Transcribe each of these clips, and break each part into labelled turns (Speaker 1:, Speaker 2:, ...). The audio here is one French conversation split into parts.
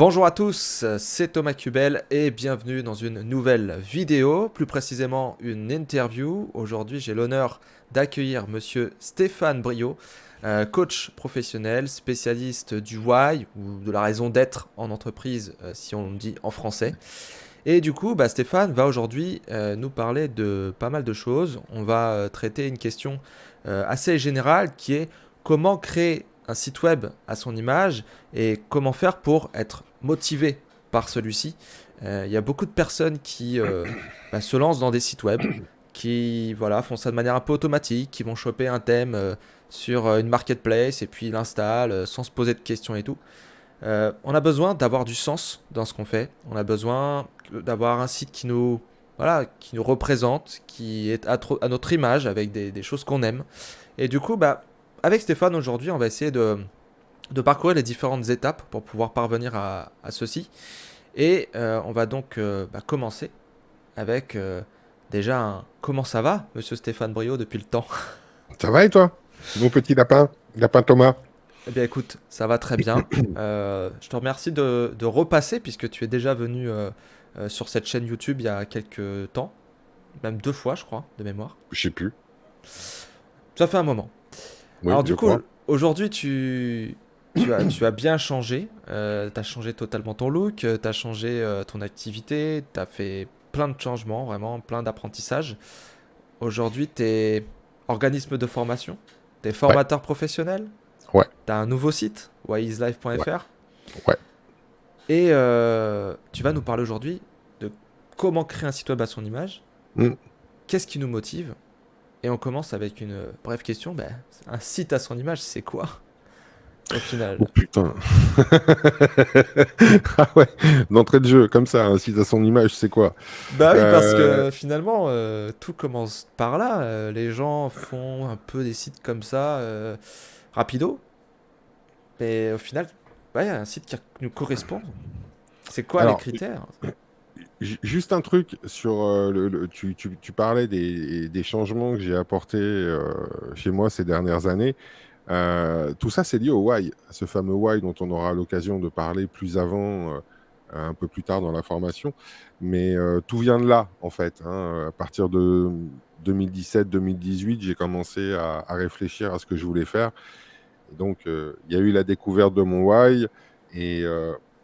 Speaker 1: Bonjour à tous, c'est Thomas Cubel et bienvenue dans une nouvelle vidéo, plus précisément une interview. Aujourd'hui, j'ai l'honneur d'accueillir monsieur Stéphane Brio, coach professionnel, spécialiste du why ou de la raison d'être en entreprise, si on le dit en français. Et du coup, Stéphane va aujourd'hui nous parler de pas mal de choses. On va traiter une question assez générale qui est comment créer un site web à son image et comment faire pour être motivé par celui-ci. Il y a beaucoup de personnes qui se lancent dans des sites web, qui voilà, font ça de manière un peu automatique, qui vont choper un thème sur une marketplace et puis l'installent sans se poser de questions et tout. On a besoin d'avoir du sens dans ce qu'on fait. On a besoin d'avoir un site qui nous représente, qui est à notre image avec des choses qu'on aime. Et du coup, avec Stéphane aujourd'hui, on va essayer de parcourir les différentes étapes pour pouvoir parvenir à ceci. Et on va donc commencer avec déjà comment ça va, monsieur Stéphane Brio, depuis le temps.
Speaker 2: Ça va et toi? Mon petit lapin, lapin Thomas.
Speaker 1: Eh bien écoute, ça va très bien. Je te remercie de repasser puisque tu es déjà venu sur cette chaîne YouTube il y a quelques temps, même 2 fois je crois, de mémoire.
Speaker 2: Je sais plus.
Speaker 1: Ça fait un moment.
Speaker 2: Oui,
Speaker 1: Alors du
Speaker 2: je
Speaker 1: coup,
Speaker 2: crois.
Speaker 1: aujourd'hui tu as bien changé. Tu as changé totalement ton look, tu as changé ton activité, tu as fait plein de changements, vraiment plein d'apprentissages. Aujourd'hui tu es organisme de formation, tu es
Speaker 2: Ouais,
Speaker 1: formateur professionnel,
Speaker 2: ouais,
Speaker 1: tu as un nouveau site,
Speaker 2: ouais,
Speaker 1: wiselife.fr.
Speaker 2: ouais.
Speaker 1: Et tu vas nous parler aujourd'hui de comment créer un site web à son image,
Speaker 2: Hmm.
Speaker 1: qu'est-ce qui nous motive, et on commence avec une brève question. Un site à son image, c'est quoi au
Speaker 2: Oh
Speaker 1: final?
Speaker 2: putain. Ah ouais, d'entrée de jeu, comme ça, un site à son image, c'est quoi?
Speaker 1: Bah oui, parce
Speaker 2: Euh,
Speaker 1: que finalement, tout commence par là. Les gens font un peu des sites comme ça, rapido, mais au final, ouais, un site qui nous correspond. C'est quoi les
Speaker 2: alors,
Speaker 1: critères?
Speaker 2: juste un truc sur tu parlais des changements que j'ai apportés chez moi ces dernières années. Tout ça, c'est lié au why, à ce fameux why dont on aura l'occasion de parler plus avant, un peu plus tard dans la formation. Mais tout vient de là, en fait, hein. À partir de 2017-2018, j'ai commencé à réfléchir à ce que je voulais faire. Et donc, il y a eu la découverte de mon why et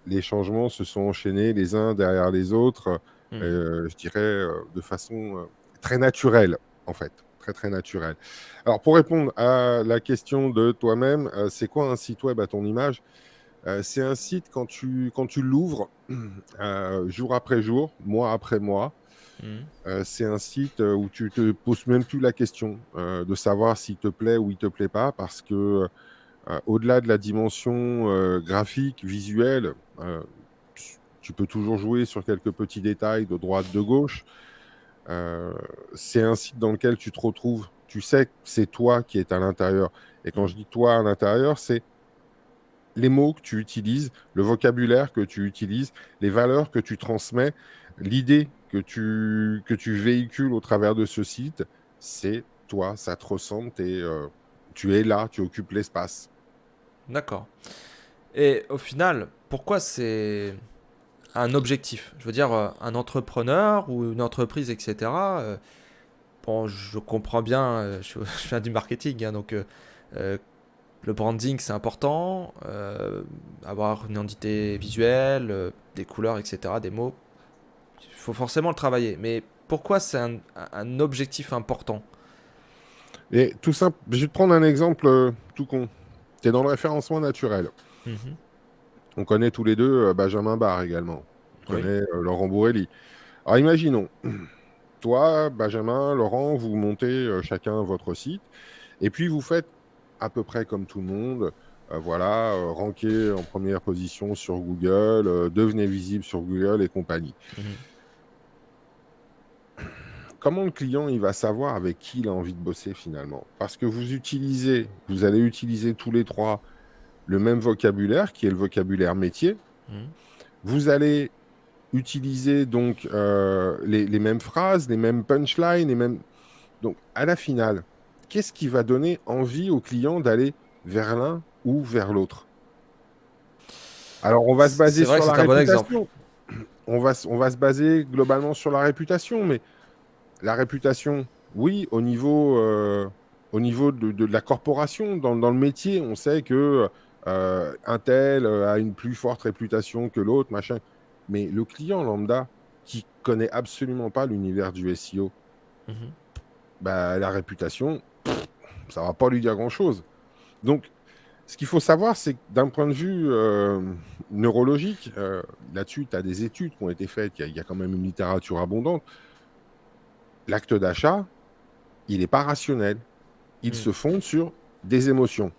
Speaker 2: les changements se sont enchaînés les uns derrière les autres,
Speaker 1: Hmm.
Speaker 2: je dirais de façon très naturelle, en fait, très très naturelle. Alors, pour répondre à la question de toi-même, c'est quoi un site web à ton image? C'est un site quand tu l'ouvres jour après jour, mois après mois.
Speaker 1: Hmm.
Speaker 2: C'est un site où tu te poses même plus la question de savoir s'il te plaît ou il te plaît pas parce que au-delà de la dimension graphique, visuelle, tu peux toujours jouer sur quelques petits détails de droite, de gauche. Euh, c'est un site dans lequel tu te retrouves. Tu sais que c'est toi qui es à l'intérieur. Et quand
Speaker 1: Hmm.
Speaker 2: je dis toi à l'intérieur, c'est les mots que tu utilises, le vocabulaire que tu utilises, les valeurs que tu transmets, l'idée que tu véhicules au travers de ce site, c'est toi, ça te ressemble, tu es là, tu occupes l'espace.
Speaker 1: D'accord. Et au final, pourquoi c'est un objectif? Je veux dire, un entrepreneur ou une entreprise, etc. Bon, je comprends bien, je fais du marketing, hein, donc euh, le branding c'est important, avoir une identité visuelle, des couleurs, etc., des mots, il faut forcément le travailler. Mais pourquoi c'est un objectif important?
Speaker 2: Et tout simple, je vais te prendre un exemple tout con. Tu es dans le référencement naturel.
Speaker 1: Mhm.
Speaker 2: On connaît tous les deux Benjamin Barr également. On
Speaker 1: Oui.
Speaker 2: connaît Laurent Bourrelli. Alors imaginons, toi, Benjamin, Laurent, vous montez chacun votre site et puis vous faites à peu près comme tout le monde. Voilà, ranker en première position sur Google, devenez visible sur Google et compagnie.
Speaker 1: Mhm.
Speaker 2: Comment le client il va savoir avec qui il a envie de bosser finalement? Parce que vous allez utiliser tous les trois le même vocabulaire qui est le vocabulaire métier.
Speaker 1: Mhm.
Speaker 2: Vous allez utiliser donc les mêmes phrases, les mêmes punchlines, les mêmes. Donc à la finale, qu'est-ce qui va donner envie au client d'aller vers l'un ou vers l'autre? Alors, on va se baser
Speaker 1: C'est vrai
Speaker 2: sur
Speaker 1: que
Speaker 2: la
Speaker 1: c'est un bon exemple.
Speaker 2: réputation. On va se baser globalement sur la réputation, mais la réputation, oui, au niveau de la corporation, dans le métier, on sait que un tel a une plus forte réputation que l'autre, machin. Mais le client lambda, qui connaît absolument pas l'univers du SEO,
Speaker 1: Mhm.
Speaker 2: bah, la réputation, ça va pas lui dire grand-chose. Donc, ce qu'il faut savoir, c'est que d'un point de vue neurologique, là-dessus, tu as des études qui ont été faites, il y a quand même une littérature abondante. L'acte d'achat, il n'est pas rationnel. Il
Speaker 1: Mm.
Speaker 2: se fonde sur des émotions.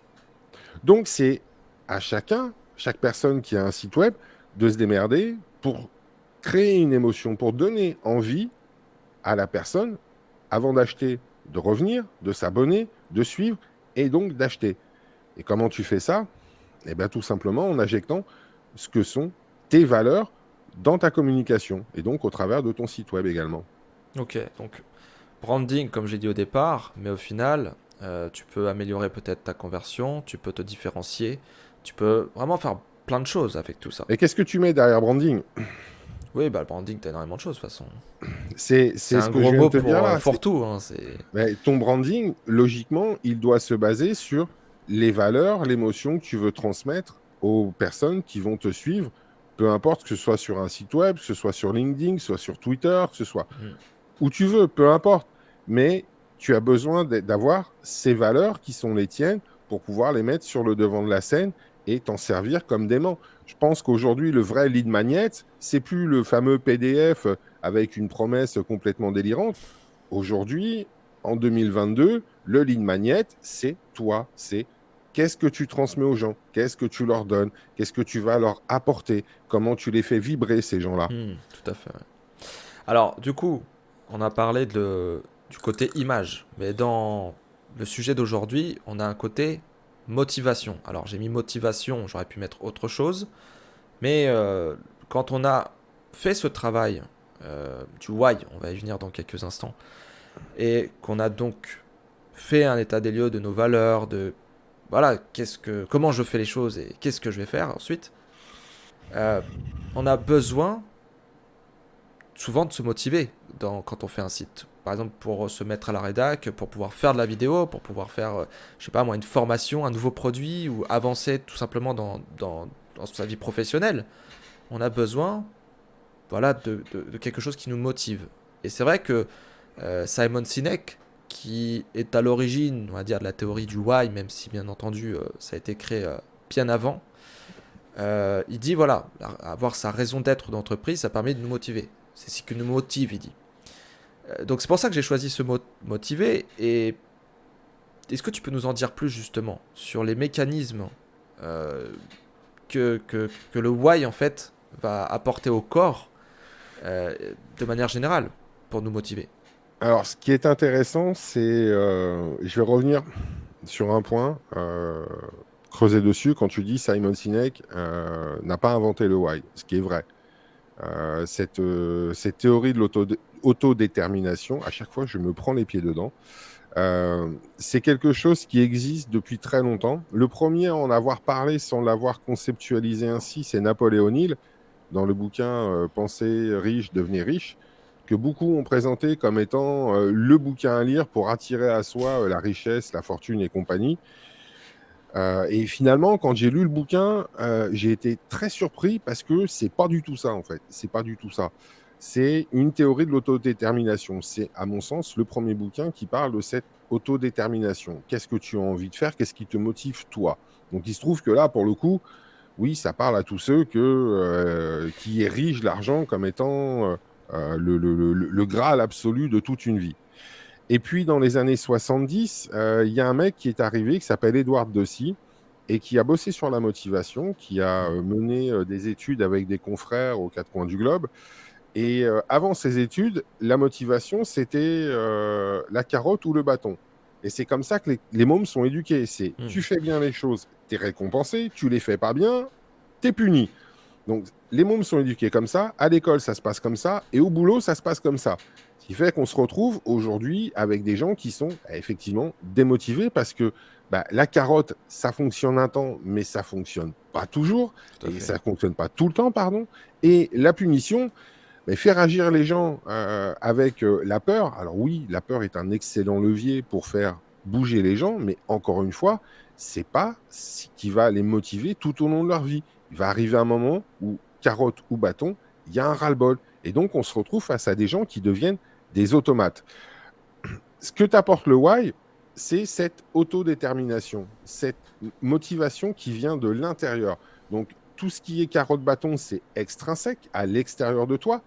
Speaker 2: Donc, c'est à chacun, chaque personne qui a un site web, de se démerder pour créer une émotion, pour donner envie à la personne, avant d'acheter, de revenir, de s'abonner, de suivre et donc d'acheter. Et comment tu fais ça? Eh bien, tout simplement en injectant ce que sont tes valeurs dans ta communication et donc au travers de ton site web également.
Speaker 1: Ok, donc branding, comme j'ai dit au départ, mais au final, tu peux améliorer peut-être ta conversion, tu peux te différencier, tu peux vraiment faire plein de choses avec tout ça.
Speaker 2: Et qu'est-ce que tu mets derrière branding?
Speaker 1: Oui, bah le branding, t'as énormément de choses de toute façon. C'est
Speaker 2: C'est ce
Speaker 1: un
Speaker 2: que je
Speaker 1: gros
Speaker 2: viens de
Speaker 1: mot
Speaker 2: te dire
Speaker 1: pour
Speaker 2: là.
Speaker 1: fourre-tout, hein, c'est...
Speaker 2: Mais ton branding, logiquement, il doit se baser sur les valeurs, l'émotion que tu veux transmettre aux personnes qui vont te suivre, peu importe que ce soit sur un site web, que ce soit sur LinkedIn, que ce soit sur Twitter, que ce soit
Speaker 1: Mm.
Speaker 2: où tu veux, peu importe. Mais tu as besoin d'avoir ces valeurs qui sont les tiennes pour pouvoir les mettre sur le devant de la scène et t'en servir comme d'aimant. Je pense qu'aujourd'hui, le vrai lead magnet, c'est plus le fameux PDF avec une promesse complètement délirante. Aujourd'hui, en 2022, le lead magnet, c'est toi, c'est qu'est-ce que tu transmets aux gens, qu'est-ce que tu leur donnes, qu'est-ce que tu vas leur apporter, comment tu les fais vibrer, ces gens-là.
Speaker 1: Tout à fait, ouais. Alors, du coup, on a parlé du côté image, mais dans le sujet d'aujourd'hui, on a un côté motivation. Alors, j'ai mis motivation, j'aurais pu mettre autre chose, mais quand on a fait ce travail du why, on va y venir dans quelques instants, et qu'on a donc fait un état des lieux de nos valeurs, de voilà, comment je fais les choses et qu'est-ce que je vais faire ensuite, euh, on a besoin souvent de se motiver quand on fait un site. Par exemple, pour se mettre à la rédac, pour pouvoir faire de la vidéo, pour pouvoir faire, je sais pas moi, une formation, un nouveau produit, ou avancer tout simplement dans sa vie professionnelle. On a besoin, voilà, de quelque chose qui nous motive. Et c'est vrai que Simon Sinek, qui est à l'origine, on va dire, de la théorie du why, même si bien entendu ça a été créé bien avant, il dit voilà, avoir sa raison d'être d'entreprise, ça permet de nous motiver. C'est ce qui nous motive, il dit. Donc c'est pour ça que j'ai choisi ce mot motiver. Et est-ce que tu peux nous en dire plus justement sur les mécanismes euh, que le why en fait va apporter au corps euh, de manière générale pour nous motiver?
Speaker 2: Alors, ce qui est intéressant, c'est, je vais revenir sur un point, creuser dessus, quand tu dis Simon Sinek n'a pas inventé le why, ce qui est vrai. Cette théorie de l'autodétermination, à chaque fois, je me prends les pieds dedans. C'est quelque chose qui existe depuis très longtemps. Le premier à en avoir parlé sans l'avoir conceptualisé ainsi, c'est Napoléon Hill, dans le bouquin Penser riche, devenir riche, que beaucoup ont présenté comme étant le bouquin à lire pour attirer à soi la richesse, la fortune et compagnie. Et finalement, quand j'ai lu le bouquin, j'ai été très surpris parce que c'est pas du tout ça en fait. C'est pas du tout ça. C'est une théorie de l'autodétermination. C'est, à mon sens, le premier bouquin qui parle de cette autodétermination. Qu'est-ce que tu as envie de faire? Qu'est-ce qui te motive toi? Donc, il se trouve que là, pour le coup, oui, ça parle à tous ceux qui érigent l'argent comme étant le graal absolu de toute une vie. Et puis, dans les années 70, il y a un mec qui est arrivé qui s'appelle Edward Deci et qui a bossé sur la motivation, qui a mené des études avec des confrères aux quatre coins du globe. Et avant ces études, la motivation, c'était la carotte ou le bâton. Et c'est comme ça que les mômes sont éduqués. C'est
Speaker 1: Hmm.
Speaker 2: tu fais bien les choses, tu es récompensé, tu les fais pas bien, tu es puni. Donc, les mômes sont éduqués comme ça, à l'école, ça se passe comme ça, et au boulot, ça se passe comme ça. Ce qui fait qu'on se retrouve aujourd'hui avec des gens qui sont effectivement démotivés parce que la carotte, ça fonctionne un temps, mais ça fonctionne pas toujours,
Speaker 1: Tout à
Speaker 2: et
Speaker 1: fait.
Speaker 2: ça fonctionne pas tout le temps, pardon. Et la punition, faire agir les gens avec la peur. Alors oui, la peur est un excellent levier pour faire bouger les gens, mais encore une fois, c'est pas ce qui va les motiver tout au long de leur vie. Il va arriver un moment où, carotte ou bâton, il y a un ras-le-bol. Et donc, on se retrouve face à des gens qui deviennent des automates. Ce que t'apporte le why, c'est cette autodétermination, cette motivation qui vient de l'intérieur. Donc, tout ce qui est carotte-bâton, c'est extrinsèque, à l'extérieur de toi.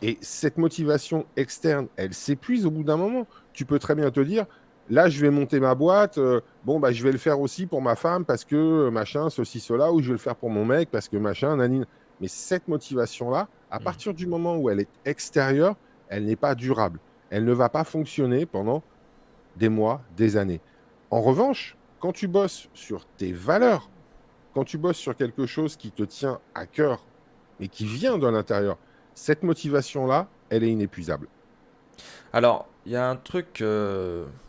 Speaker 2: Et cette motivation externe, elle s'épuise au bout d'un moment. Tu peux très bien te dire, là, je vais monter ma boîte, je vais le faire aussi pour ma femme parce que machin, ceci, cela, ou je vais le faire pour mon mec parce que machin, nanine. Mais cette motivation-là, à
Speaker 1: Mm.
Speaker 2: partir du moment où elle est extérieure, elle n'est pas durable. Elle ne va pas fonctionner pendant des mois, des années. En revanche, quand tu bosses sur tes valeurs, quand tu bosses sur quelque chose qui te tient à cœur et qui vient de l'intérieur, cette motivation-là, elle est inépuisable.
Speaker 1: Alors, il y a un truc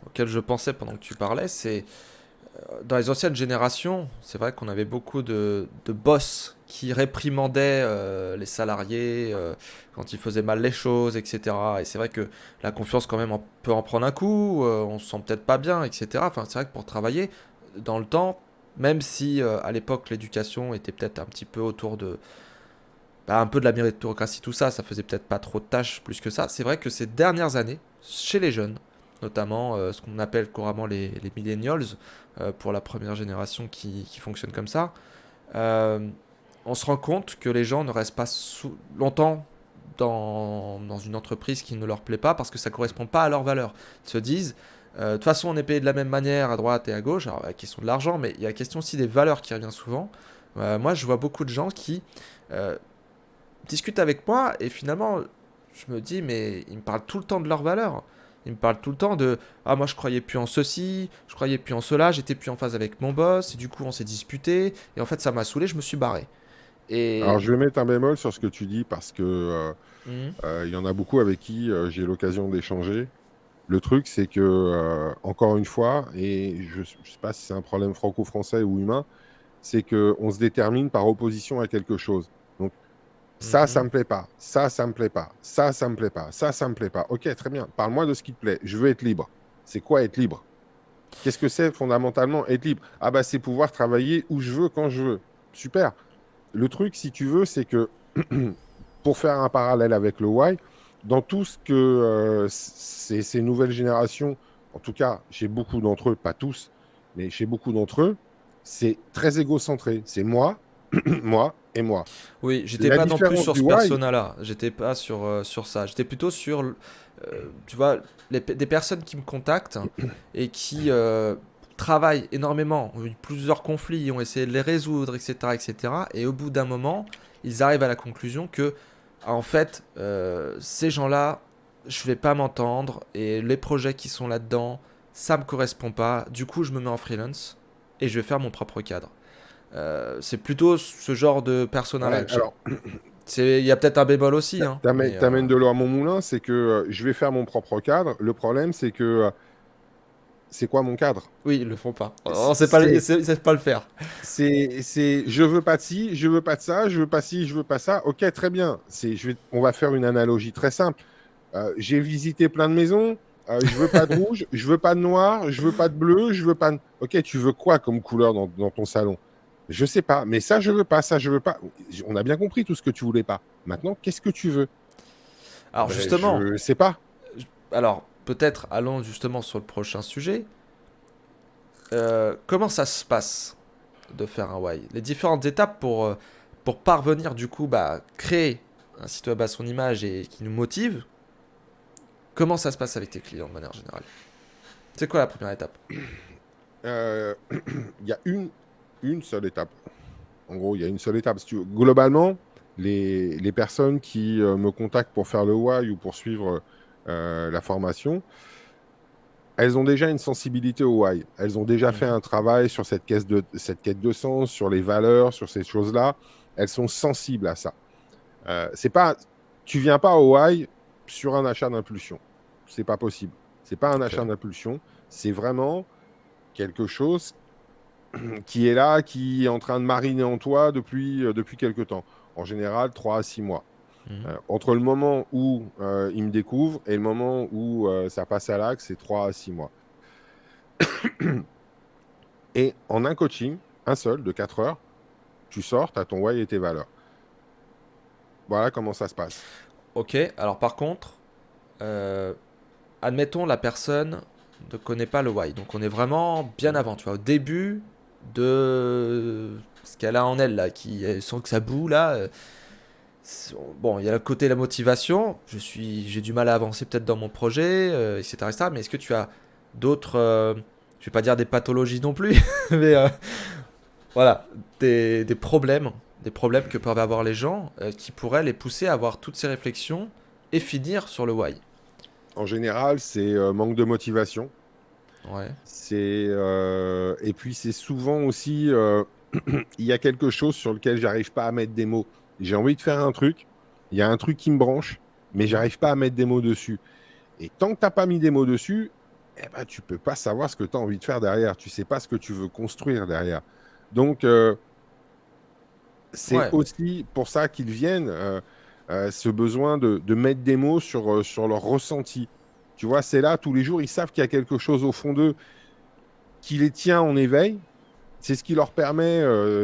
Speaker 1: auquel je pensais pendant que tu parlais, c'est dans les anciennes générations, c'est vrai qu'on avait beaucoup de boss qui réprimandaient les salariés quand ils faisaient mal les choses, etc. Et c'est vrai que la confiance quand même peut en prendre un coup, on se sent peut-être pas bien, etc. Enfin, c'est vrai que pour travailler dans le temps, même si à l'époque l'éducation était peut-être un petit peu autour de un peu de la méritocratie, tout ça, ça faisait peut-être pas trop de tâches plus que ça. C'est vrai que ces dernières années, chez les jeunes, notamment ce qu'on appelle couramment les millennials, pour la première génération qui fonctionne comme ça, euh, on se rend compte que les gens ne restent pas longtemps dans une entreprise qui ne leur plaît pas parce que ça ne correspond pas à leurs valeurs. Ils se disent, de toute façon, on est payé de la même manière à droite et à gauche. Alors, la question de l'argent, mais il y a la question aussi des valeurs qui revient souvent. Moi, je vois beaucoup de gens qui euh, discutent avec moi et finalement, je me dis, mais ils me parlent tout le temps de leurs valeurs. Ils me parlent tout le temps de ah, moi je croyais plus en ceci, je croyais plus en cela, j'étais plus en phase avec mon boss, et du coup on s'est disputé, et en fait ça m'a saoulé, je me suis barré.
Speaker 2: Alors,
Speaker 1: Et.
Speaker 2: je vais mettre un bémol sur ce que tu dis parce que
Speaker 1: Mhm,
Speaker 2: il y en a beaucoup avec qui j'ai l'occasion d'échanger. Le truc, c'est que, encore une fois, et je ne sais pas si c'est un problème franco-français ou humain, c'est qu'on se détermine par opposition à quelque chose. Donc, ça
Speaker 1: mhm.
Speaker 2: me plaît pas. Ça me plaît pas. Ça me plaît pas. Ça me plaît pas. Ok, très bien. Parle-moi de ce qui te plaît. Je veux être libre. C'est quoi être libre? Qu'est-ce que c'est fondamentalement être libre? Ah bah c'est pouvoir travailler où je veux, quand je veux. Super. Le truc, si tu veux, c'est que pour faire un parallèle avec le why, dans tout ce que ces nouvelles générations, en tout cas chez beaucoup d'entre eux, pas tous, mais chez beaucoup d'entre eux, c'est très égocentré. C'est moi, moi et moi.
Speaker 1: Oui, j'étais
Speaker 2: La
Speaker 1: pas non plus
Speaker 2: différence
Speaker 1: sur
Speaker 2: du
Speaker 1: ce
Speaker 2: why,
Speaker 1: persona-là, j'étais pas sur ça, j'étais plutôt sur, tu vois, des personnes qui me contactent et qui travaillent énormément, ont eu plusieurs conflits, ont essayé de les résoudre, etc., etc., et cetera. Et au bout d'un moment, ils arrivent à la conclusion que, en fait, ces gens-là, je vais pas m'entendre, et les projets qui sont là-dedans, ça me correspond pas, du coup je me mets en freelance, et je vais faire mon propre cadre. C'est plutôt ce genre de persona-là
Speaker 2: ouais,
Speaker 1: que j'ai.
Speaker 2: alors
Speaker 1: Il y a peut-être un bémol aussi, hein, mais
Speaker 2: t'amènes de l'eau à mon moulin, c'est que je vais faire mon propre cadre. Le problème, c'est que c'est quoi mon cadre?
Speaker 1: oui, ils le font pas. On sait pas,
Speaker 2: C'est
Speaker 1: ils savent pas le faire.
Speaker 2: je veux pas de ci, je veux pas de ça, je veux pas ci, je veux pas ça. Ok, très bien. On va faire une analogie très simple. J'ai visité plein de maisons. Je veux pas de rouge, je veux pas de noir, je veux pas de bleu, je veux pas de... Ok, tu veux quoi comme couleur dans ton salon? Je sais pas, mais ça, je veux pas, ça, je veux pas. On a bien compris tout ce que tu voulais pas. Maintenant, qu'est-ce que tu veux?
Speaker 1: Alors
Speaker 2: Ben,
Speaker 1: justement,
Speaker 2: je sais pas.
Speaker 1: alors peut-être allons justement sur le prochain sujet. Comment ça se passe de faire un why? Les différentes étapes pour parvenir du coup créer un site web à son image et qui nous motive. Comment ça se passe avec tes clients de manière générale? C'est quoi la première étape?
Speaker 2: Euh, Il y a une seule étape. En gros, il y a une seule étape. Si tu veux. Globalement, les personnes qui me contactent pour faire le why ou pour suivre la formation, elles ont déjà une sensibilité au why. Elles ont déjà fait
Speaker 1: Mhm.
Speaker 2: un travail sur cette quête de sens, sur les valeurs, sur ces choses-là. elles sont sensibles à ça. C'est pas, tu viens pas au why sur un achat d'impulsion. C'est pas possible. C'est pas un achat
Speaker 1: Ok.
Speaker 2: d'impulsion. C'est vraiment quelque chose qui est là, qui est en train de mariner en toi depuis quelque temps. En général, 3 à 6 mois.
Speaker 1: Mhm.
Speaker 2: Entre le moment où il me découvre et le moment où ça passe à l'acte, c'est 3 à 6 mois. Et en un coaching, un seul, de 4 heures, tu sors, tu as ton why et tes valeurs. Voilà comment ça se passe.
Speaker 1: Ok, alors par contre, euh, admettons la personne ne connaît pas le why. Donc on est vraiment bien avant, tu vois, au début de ce qu'elle a en elle là, qui sent que ça boue là. Bon, il y a le côté la motivation. J'ai du mal à avancer peut-être dans mon projet, etc., etc. Mais est-ce que tu as d'autres, je vais pas dire des pathologies non plus, mais voilà, des problèmes que peuvent avoir les gens qui pourraient les pousser à avoir toutes ces réflexions et finir sur le why.
Speaker 2: En général, c'est manque de motivation.
Speaker 1: Ouais.
Speaker 2: Et puis c'est souvent aussi, il y a quelque chose sur lequel j'arrive pas à mettre des mots. J'ai envie de faire un truc, il y a un truc qui me branche, mais
Speaker 1: Mhm.
Speaker 2: j'arrive pas à mettre des mots dessus. Et tant que t'as pas mis des mots dessus, eh ben, tu peux pas savoir ce que tu as envie de faire derrière. Tu sais pas ce que tu veux construire derrière. Donc, c'est
Speaker 1: Ouais.
Speaker 2: aussi pour ça qu'ils viennent, ce besoin de mettre des mots sur leur ressenti. Tu vois, c'est là, tous les jours, ils savent qu'il y a quelque chose au fond d'eux qui les tient en éveil. C'est ce qui leur permet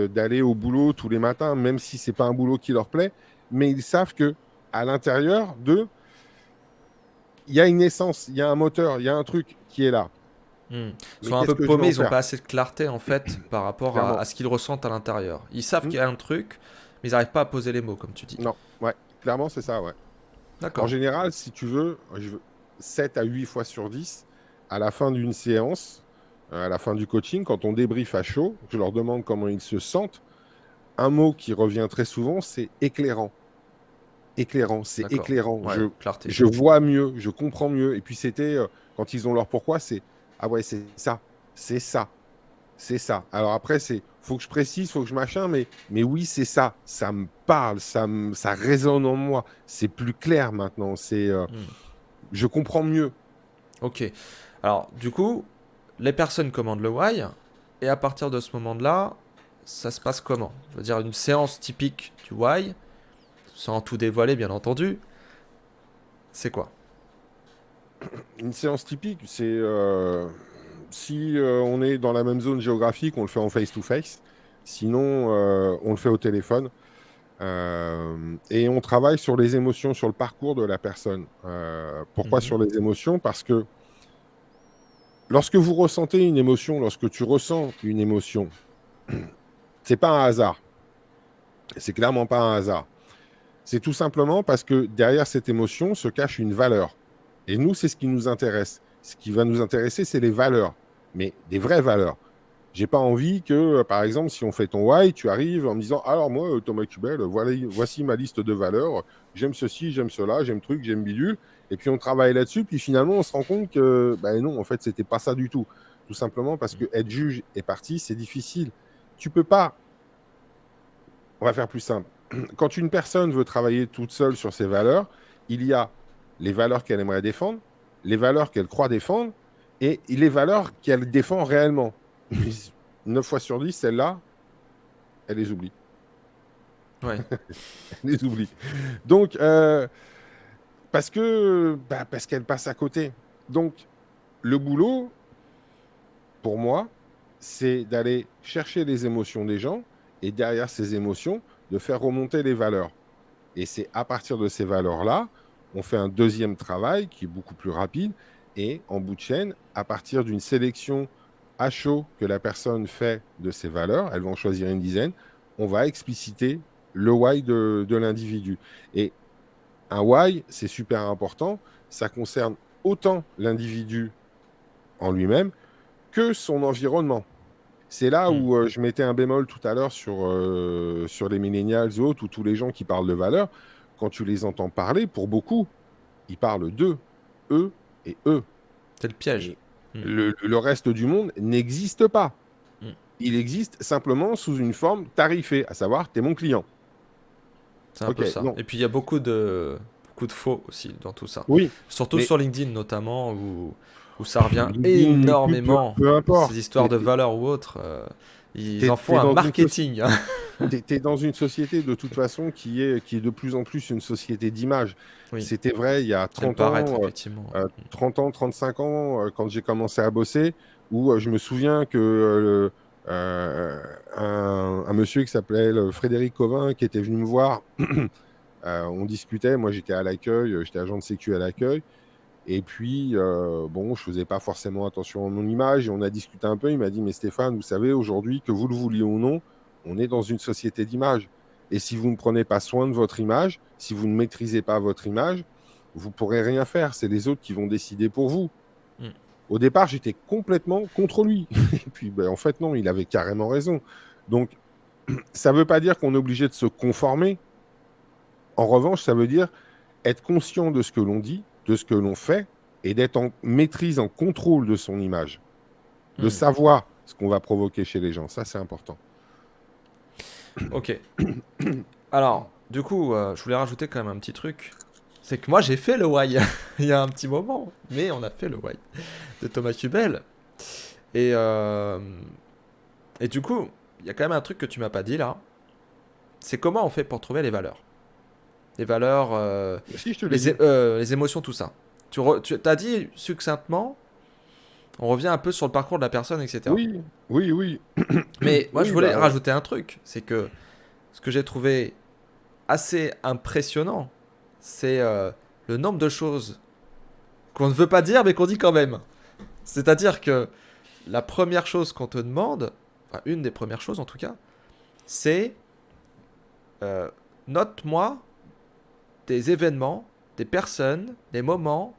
Speaker 2: d'aller au boulot tous les matins, même si c'est pas un boulot qui leur plaît. Mais ils savent que à l'intérieur d'eux, il y a une essence, il y a un moteur, il y a un truc qui est là.
Speaker 1: Hmm. Ils
Speaker 2: Mais
Speaker 1: sont un
Speaker 2: qu'est-ce
Speaker 1: peu
Speaker 2: que je vais
Speaker 1: paumés,
Speaker 2: en
Speaker 1: ils n'ont
Speaker 2: faire?
Speaker 1: pas assez de clarté en fait par rapport
Speaker 2: Clairement.
Speaker 1: à ce qu'ils ressentent à l'intérieur. Ils savent
Speaker 2: Hmm.
Speaker 1: qu'il y a un truc, mais ils n'arrivent pas à poser les mots, comme tu dis.
Speaker 2: Non, ouais, clairement, c'est ça, ouais. En
Speaker 1: D'accord.
Speaker 2: général, si tu veux, 7 à 8 fois sur 10, à la fin d'une séance, à la fin du coaching, quand on débrief à chaud, je leur demande comment ils se sentent. Un mot qui revient très souvent, c'est éclairant. Éclairant, c'est
Speaker 1: D'accord.
Speaker 2: éclairant.
Speaker 1: Ouais, clarté.
Speaker 2: Je vois mieux, je comprends mieux. Et puis c'était, quand ils ont leur pourquoi, c'est ah ouais, c'est ça, c'est ça, c'est ça. Alors après, c'est faut que je précise, faut que je machin, mais oui, c'est ça. Ça me parle, ça résonne en moi. C'est plus clair maintenant.
Speaker 1: Hmm.
Speaker 2: Je comprends mieux.
Speaker 1: Ok. Alors, du coup, les personnes commandent le why, et à partir de ce moment-là, ça se passe comment? Je veux dire, une séance typique du why, sans tout dévoiler bien entendu, c'est quoi?
Speaker 2: Une séance typique, c'est si on est dans la même zone géographique, on le fait en face-to-face. Sinon, on le fait au téléphone. Et on travaille sur les émotions, sur le parcours de la personne. Pourquoi
Speaker 1: Mhm.
Speaker 2: sur les émotions? Parce que lorsque vous ressentez une émotion, lorsque tu ressens une émotion, c'est pas un hasard. C'est clairement pas un hasard. C'est tout simplement parce que derrière cette émotion se cache une valeur. Et nous, c'est ce qui nous intéresse. Ce qui va nous intéresser, c'est les valeurs, mais des vraies valeurs. J'ai pas envie que, par exemple, si on fait ton why, tu arrives en me disant, alors moi, Thomas Cubel, voici ma liste de valeurs. J'aime ceci, j'aime cela, j'aime truc, j'aime bidule. Et puis on travaille là-dessus. Puis finalement, on se rend compte que, ben non, en fait, c'était pas ça du tout. Tout simplement parce que être juge et parti, c'est difficile. Tu peux pas. On va faire plus simple. Quand une personne veut travailler toute seule sur ses valeurs, il y a les valeurs qu'elle aimerait défendre, les valeurs qu'elle croit défendre et les valeurs qu'elle défend réellement. 9 fois sur 10, celles-là, elle les oublie.
Speaker 1: Ouais.
Speaker 2: Elle les oublie. Donc, parce qu'elle passe à côté. Donc, le boulot, pour moi, c'est d'aller chercher les émotions des gens et derrière ces émotions, de faire remonter les valeurs. Et c'est à partir de ces valeurs-là, on fait un deuxième travail qui est beaucoup plus rapide. Et en bout de chaîne, à partir d'une sélection à chaud que la personne fait de ses valeurs, elle va en choisir une dizaine, on va expliciter le why de l'individu. Et un why, c'est super important. Ça concerne autant l'individu en lui-même que son environnement. C'est là
Speaker 1: Hmm.
Speaker 2: où je mettais un bémol tout à l'heure sur les millennials et autres, ou tous les gens qui parlent de valeurs. Quand tu les entends parler, pour beaucoup, ils parlent d'eux, eux et eux.
Speaker 1: C'est le piège.
Speaker 2: Et
Speaker 1: Hmm.
Speaker 2: le reste du monde n'existe pas.
Speaker 1: Hmm.
Speaker 2: Il existe simplement sous une forme tarifée, à savoir, tu es mon client.
Speaker 1: C'est un
Speaker 2: Ok,
Speaker 1: peu ça.
Speaker 2: non.
Speaker 1: Et puis il y a beaucoup de faux aussi dans tout ça.
Speaker 2: Oui,
Speaker 1: Surtout
Speaker 2: mais
Speaker 1: sur LinkedIn notamment, où ça revient
Speaker 2: LinkedIn, YouTube,
Speaker 1: énormément.
Speaker 2: peu
Speaker 1: Ces
Speaker 2: importe.
Speaker 1: histoires de valeurs ou autres, ils en font
Speaker 2: T'es
Speaker 1: un
Speaker 2: dans une
Speaker 1: marketing, hein.
Speaker 2: t'es dans une société de toute façon qui est de plus en plus une société d'image.
Speaker 1: Oui,
Speaker 2: C'était vrai il y a
Speaker 1: et le
Speaker 2: 30
Speaker 1: paraître,
Speaker 2: ans,
Speaker 1: effectivement.
Speaker 2: 30 ans, 35 ans, quand j'ai commencé à bosser, où je me souviens que un monsieur qui s'appelait Frédéric Covin, qui était venu me voir, on discutait, moi j'étais à l'accueil, j'étais agent de sécu à l'accueil, et puis bon, je faisais pas forcément attention à mon image, et on a discuté un peu, il m'a dit, mais Stéphane, vous savez, aujourd'hui, que vous le vouliez ou non, on est dans une société d'image. Et si vous ne prenez pas soin de votre image, si vous ne maîtrisez pas votre image, vous pourrez rien faire. C'est les autres qui vont décider pour vous.
Speaker 1: Mm.
Speaker 2: Au départ, j'étais complètement contre lui. Et puis, ben, en fait, non, il avait carrément raison. Donc, ça ne veut pas dire qu'on est obligé de se conformer. En revanche, ça veut dire être conscient de ce que l'on dit, de ce que l'on fait, et d'être en maîtrise, en contrôle de son image, de
Speaker 1: Mm.
Speaker 2: savoir ce qu'on va provoquer chez les gens. Ça, c'est important.
Speaker 1: Ok. Alors, du coup, je voulais rajouter quand même un petit truc. C'est que moi, j'ai fait le why il y a un petit moment. Mais on a fait le why de Thomas Kubel. Et, euh, et du coup, il y a quand même un truc que tu m'as pas dit là. C'est comment on fait pour trouver les valeurs. Les valeurs,
Speaker 2: Si, je te l'ai dit.
Speaker 1: les émotions, tout ça. Tu as dit succinctement, on revient un peu sur le parcours de la personne, etc.
Speaker 2: Oui, oui, oui.
Speaker 1: Mais moi, je
Speaker 2: Oui,
Speaker 1: voulais
Speaker 2: bah,
Speaker 1: rajouter un truc. C'est que ce que j'ai trouvé assez impressionnant, c'est le nombre de choses qu'on ne veut pas dire, mais qu'on dit quand même. C'est-à-dire que la première chose qu'on te demande, enfin une des premières choses en tout cas, c'est euh, note-moi des événements, des personnes, des moments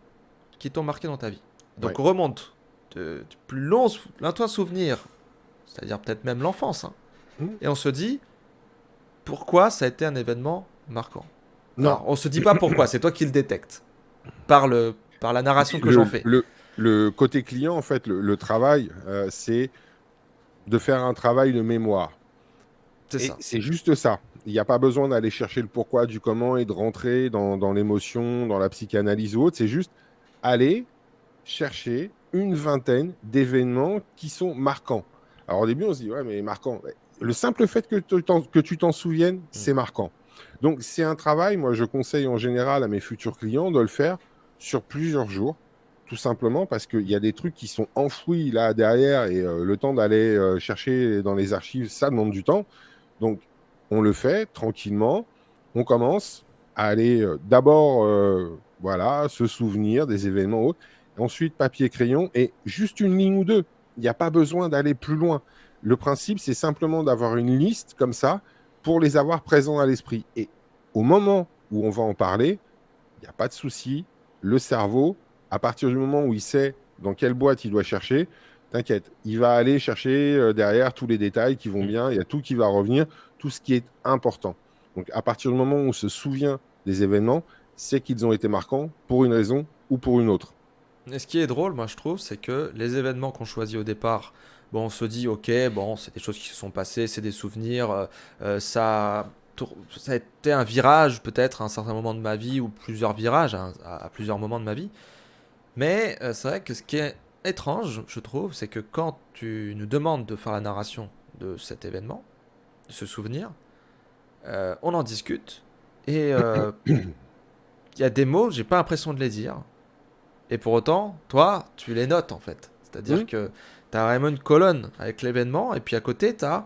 Speaker 1: qui t'ont marqué dans ta vie. Donc
Speaker 2: ouais.
Speaker 1: remonte du plus lointain souvenir, c'est-à-dire peut-être même l'enfance, hein,
Speaker 2: Hmm.
Speaker 1: et on se dit pourquoi ça a été un événement marquant.
Speaker 2: Non,
Speaker 1: Alors on se dit pas pourquoi, c'est toi qui le détectes par la narration que j'en
Speaker 2: le,
Speaker 1: fais.
Speaker 2: le, le côté client, en fait, le travail, c'est de faire un travail de mémoire.
Speaker 1: C'est
Speaker 2: Et
Speaker 1: ça.
Speaker 2: c'est juste ça. Il n'y a pas besoin d'aller chercher le pourquoi du comment et de rentrer dans l'émotion, dans la psychanalyse ou autre. C'est juste aller chercher une vingtaine d'événements qui sont marquants. Alors au début, on se dit, ouais, mais marquant. Le simple fait que tu t'en souviennes,
Speaker 1: Mm.
Speaker 2: c'est marquant. Donc c'est un travail, moi je conseille en général à mes futurs clients de le faire sur plusieurs jours, tout simplement parce qu'il y a des trucs qui sont enfouis là derrière et le temps d'aller chercher dans les archives, ça demande du temps. Donc on le fait tranquillement, on commence à aller d'abord voilà, se souvenir des événements autres. Ensuite, papier, crayon et juste une ligne ou deux. Il n'y a pas besoin d'aller plus loin. Le principe, c'est simplement d'avoir une liste comme ça pour les avoir présents à l'esprit. Et au moment où on va en parler, il n'y a pas de souci. Le cerveau, à partir du moment où il sait dans quelle boîte il doit chercher, t'inquiète, il va aller chercher derrière tous les détails qui vont
Speaker 1: Mm.
Speaker 2: bien. Il y a tout qui va revenir, tout ce qui est important. Donc, à partir du moment où on se souvient des événements, c'est qu'ils ont été marquants pour une raison ou pour une autre.
Speaker 1: Et ce qui est drôle, moi je trouve, c'est que les événements qu'on choisit au départ, bon, on se dit, ok, bon, c'est des choses qui se sont passées, c'est des souvenirs, ça a été un virage peut-être à un certain moment de ma vie, ou plusieurs virages à plusieurs moments de ma vie. Mais c'est vrai que ce qui est étrange, je trouve, c'est que quand tu nous demandes de faire la narration de cet événement, de ce souvenir, on en discute, et il y a des mots, j'ai pas l'impression de les dire. Et pour autant, toi, tu les notes en fait. C'est-à-dire
Speaker 2: Hmm.
Speaker 1: que tu as vraiment une colonne avec l'événement, et puis à côté, tu as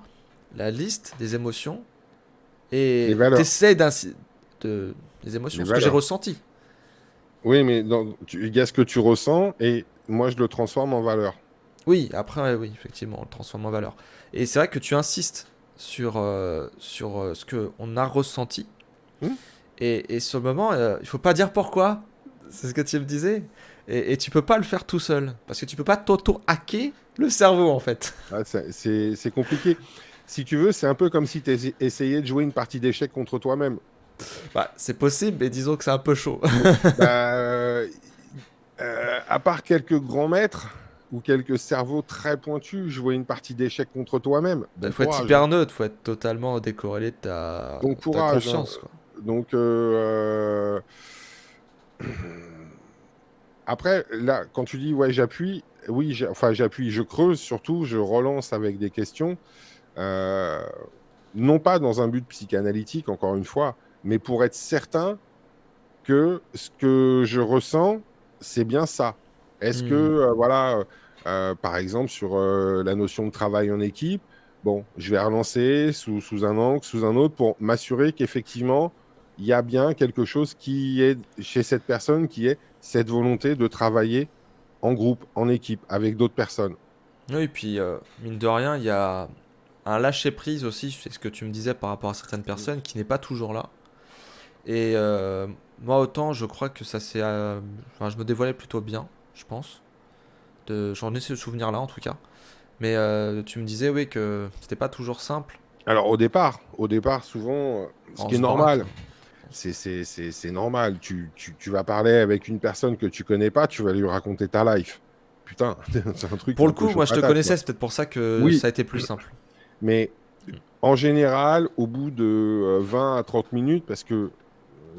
Speaker 1: la liste des émotions,
Speaker 2: Les
Speaker 1: et tu
Speaker 2: valeurs.
Speaker 1: essaies des émotions,
Speaker 2: Les
Speaker 1: ce que j'ai
Speaker 2: valeurs.
Speaker 1: ressenti.
Speaker 2: Oui, mais il y a ce que tu ressens et moi, je le transforme en valeur.
Speaker 1: Oui, après, ouais, oui, effectivement, on le transforme en valeur. Et c'est vrai que tu insistes sur ce qu'on a ressenti.
Speaker 2: Hmm.
Speaker 1: Et sur le moment, il faut pas dire pourquoi. C'est ce que tu me disais. Et tu peux pas le faire tout seul. Parce que tu peux pas t'auto-hacker le cerveau, en fait.
Speaker 2: Ah, c'est compliqué. Si tu veux, c'est un peu comme si tu essayais de jouer une partie d'échecs contre toi-même.
Speaker 1: Bah, c'est possible, mais disons que c'est un peu chaud.
Speaker 2: Bah, à part quelques grands maîtres ou quelques cerveaux très pointus, jouer une partie d'échecs contre toi-même,
Speaker 1: Il
Speaker 2: bon
Speaker 1: faut être
Speaker 2: courage, hein.
Speaker 1: hyper neutre, faut être totalement décorrélé de
Speaker 2: Bon
Speaker 1: ta
Speaker 2: courage, hein.
Speaker 1: conscience, quoi.
Speaker 2: donc après, là, quand tu dis ouais, j'appuie, oui, enfin j'appuie, je creuse surtout, je relance avec des questions, euh, non pas dans un but psychanalytique, encore une fois, mais pour être certain que ce que je ressens, c'est bien ça. Est-ce que,
Speaker 1: Hmm.
Speaker 2: voilà, par exemple, sur la notion de travail en équipe, bon, je vais relancer sous un angle, sous un autre, pour m'assurer qu'effectivement, il y a bien quelque chose qui est chez cette personne, qui est cette volonté de travailler en groupe, en équipe, avec d'autres personnes.
Speaker 1: Oui, et puis mine de rien, il y a un lâcher-prise aussi, c'est ce que tu me disais par rapport à certaines personnes, qui n'est pas toujours là. Et moi, autant, je crois que ça c'est. Enfin, je me dévoilais plutôt bien, je pense. J'en ai ce souvenir-là, en tout cas. Mais tu me disais, oui, que c'était pas toujours simple.
Speaker 2: Alors, au départ souvent, ce
Speaker 1: On
Speaker 2: qui est
Speaker 1: se braque,
Speaker 2: normal,
Speaker 1: hein.
Speaker 2: c'est normal. Tu vas parler avec une personne que tu connais pas, tu vas lui raconter ta life. Putain, c'est un truc
Speaker 1: Pour
Speaker 2: un
Speaker 1: le
Speaker 2: peu
Speaker 1: coup,
Speaker 2: chaud
Speaker 1: moi, je te
Speaker 2: patate, quoi.
Speaker 1: connaissais, c'est peut-être pour ça que
Speaker 2: Oui,
Speaker 1: ça a été plus simple.
Speaker 2: mais en général, au bout de 20 à 30 minutes, parce que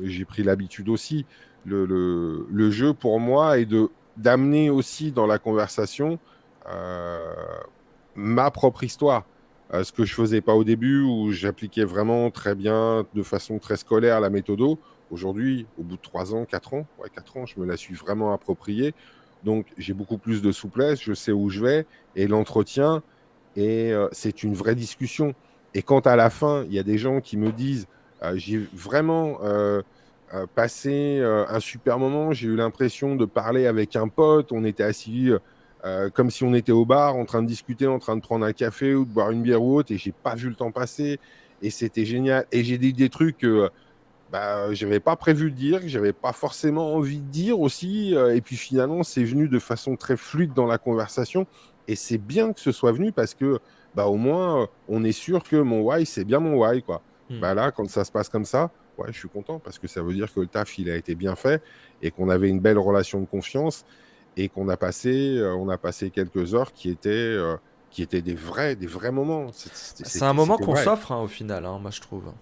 Speaker 2: j'ai pris l'habitude aussi, le jeu pour moi est d'amener aussi dans la conversation euh, ma propre histoire. Ce que je faisais pas au début, où j'appliquais vraiment très bien, de façon très scolaire, la méthodo. Aujourd'hui, au bout de 3 ans, 4 ans, ouais, 4 ans, je me la suis vraiment appropriée. Donc, j'ai beaucoup plus de souplesse, je sais où je vais, et l'entretien, et c'est une vraie discussion. Et quand à la fin, il y a des gens qui me disent, j'ai vraiment passé un super moment, j'ai eu l'impression de parler avec un pote, on était assis comme si on était au bar, en train de discuter, en train de prendre un café ou de boire une bière ou autre, et j'ai pas vu le temps passer, et c'était génial. Et j'ai dit des trucs que bah, j'avais pas prévu de dire, que j'avais pas forcément envie de dire aussi, et puis finalement, c'est venu de façon très fluide dans la conversation, et c'est bien que ce soit venu parce que bah, au moins, on est sûr que mon why, c'est bien mon why, quoi.
Speaker 1: Hmm.
Speaker 2: Bah là, quand ça se passe comme ça, ouais, je suis content parce que ça veut dire que le taf, il a été bien fait et qu'on avait une belle relation de confiance et on a passé quelques heures qui étaient des vrais moments.
Speaker 1: C'est un moment
Speaker 2: C'était
Speaker 1: qu'on
Speaker 2: vrai.
Speaker 1: s'offre, hein, au final, hein, moi, je trouve.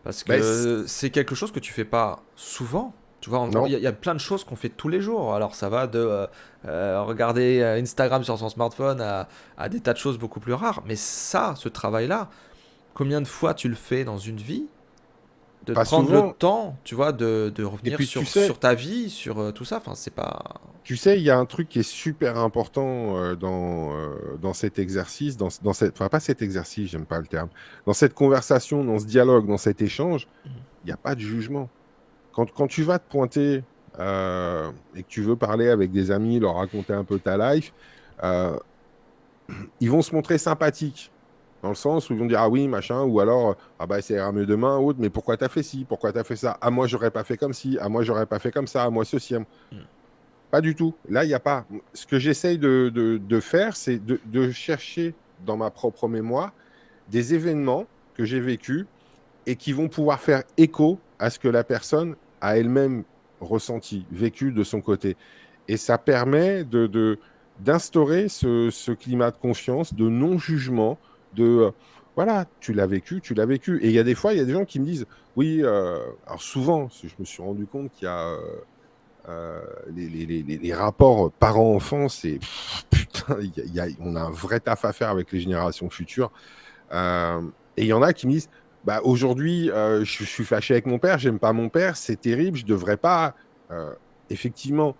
Speaker 1: Parce
Speaker 2: Ben,
Speaker 1: que c'est quelque chose que tu fais pas souvent. Tu vois,
Speaker 2: non,
Speaker 1: il y a plein de choses qu'on fait tous les jours. Alors ça va de regarder Instagram sur son smartphone à des tas de choses beaucoup plus rares. Mais ça, ce travail-là, combien de fois tu le fais dans une vie? De te
Speaker 2: pas
Speaker 1: prendre le
Speaker 2: souvent.
Speaker 1: temps, tu vois, de
Speaker 2: Et
Speaker 1: revenir
Speaker 2: puis,
Speaker 1: sur ta vie, sur tout ça. Enfin, c'est pas.
Speaker 2: tu sais, il y a un truc qui est super important dans cet exercice, dans cette, enfin pas cet exercice, j'aime pas le terme, dans cette conversation, dans ce dialogue, dans cet échange, il n'y a pas de jugement. Quand tu vas te pointer et que tu veux parler avec des amis, leur raconter un peu ta life, euh, ils vont se montrer sympathiques. Dans le sens où ils vont dire ah oui, machin, ou alors ah bah ça ira mieux demain, autre, mais pourquoi t'as fait ci, pourquoi t'as fait ça, ah moi j'aurais pas fait comme ci, ah moi j'aurais pas fait comme ça, ah moi ceci.
Speaker 1: Hmm.
Speaker 2: Pas du tout. Là, il n'y a pas. Ce que j'essaye de faire, c'est de chercher dans ma propre mémoire des événements que j'ai vécus et qui vont pouvoir faire écho à ce que la personne a elle-même ressenti, vécu de son côté. Et ça permet d'instaurer ce climat de confiance, de non-jugement, de voilà, tu l'as vécu, tu l'as vécu. Et il y a des fois, il y a des gens qui me disent, oui, alors souvent, je me suis rendu compte qu'il y a les rapports parents-enfants, c'est putain, on a un vrai taf à faire avec les générations futures. Euh, et il y en a qui me disent, bah aujourd'hui, je suis fâché avec mon père, j'aime pas mon père, c'est terrible, je devrais pas. Euh, Effectivement,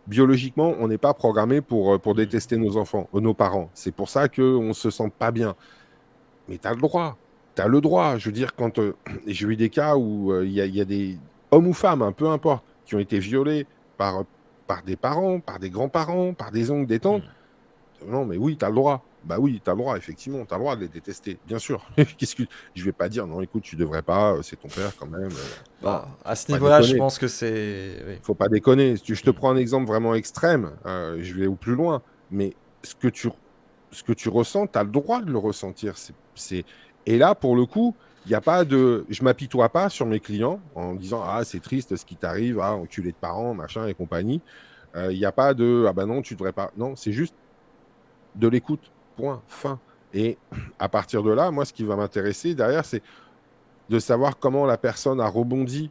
Speaker 2: biologiquement, on n'est pas programmé pour
Speaker 1: Hmm.
Speaker 2: détester nos enfants, nos parents. C'est pour ça qu'on se sent pas bien. Mais tu as le droit. Tu as le droit. Je veux dire, quand j'ai eu des cas où il y a des hommes ou femmes, hein, peu importe, qui ont été violés par des parents, par des grands-parents, par des oncles, des tantes.
Speaker 1: Hmm.
Speaker 2: Non, mais oui, tu as le droit. Bah oui, tu as le droit, effectivement, tu as le droit de les détester, bien sûr. Qu'est-ce que je vais pas dire non, écoute, tu devrais pas, c'est ton père quand même. Non,
Speaker 1: Bah, à ce
Speaker 2: pas
Speaker 1: niveau-là, je
Speaker 2: déconner.
Speaker 1: pense que c'est. Oui.
Speaker 2: Faut pas déconner. Je te
Speaker 1: Hmm.
Speaker 2: prends un exemple vraiment extrême, je vais au plus loin, mais ce que tu ressens, tu as le droit de le ressentir. Et là, pour le coup, il y a pas de, je m'apitoie pas sur mes clients en disant ah c'est triste ce qui t'arrive, ah enculé de parents, machin et compagnie. Il n'y a pas de ah bah non tu devrais pas. Non, c'est juste de l'écoute. Point. Fin. Et à partir de là, moi, ce qui va m'intéresser derrière, c'est de savoir comment la personne a rebondi,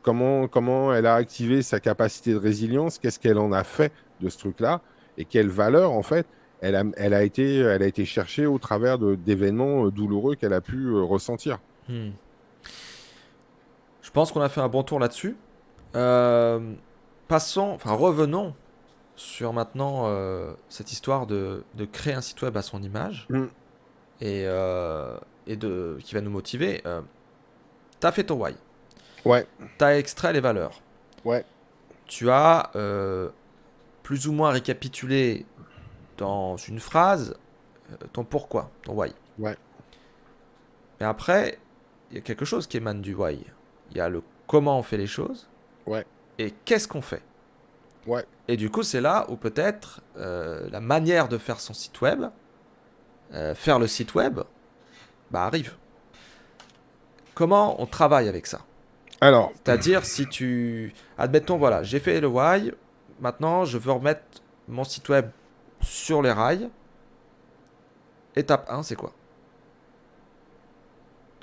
Speaker 2: comment elle a activé sa capacité de résilience, qu'est-ce qu'elle en a fait de ce truc-là, et quelle valeur, en fait, elle a été cherchée au travers d'événements douloureux qu'elle a pu ressentir.
Speaker 1: Hmm. Je pense qu'on a fait un bon tour là-dessus. Euh, revenons sur maintenant cette histoire de créer un site web à son image
Speaker 2: Mm.
Speaker 1: et, qui va nous motiver. T'as fait ton why,
Speaker 2: Ouais,
Speaker 1: t'as extrait les valeurs,
Speaker 2: ouais,
Speaker 1: tu as plus ou moins récapitulé dans une phrase ton pourquoi, ton why.
Speaker 2: ouais,
Speaker 1: Mais après, il y a quelque chose qui émane du why. Il y a le comment on fait les choses
Speaker 2: ouais,
Speaker 1: et qu'est-ce qu'on fait.
Speaker 2: ouais.
Speaker 1: Et du coup, c'est là où peut-être la manière de faire son site web, faire le site web, bah arrive. Comment on travaille avec ça?
Speaker 2: Alors,
Speaker 1: C'est-à-dire si admettons, voilà, j'ai fait le why, maintenant je veux remettre mon site web sur les rails. Étape 1, c'est quoi?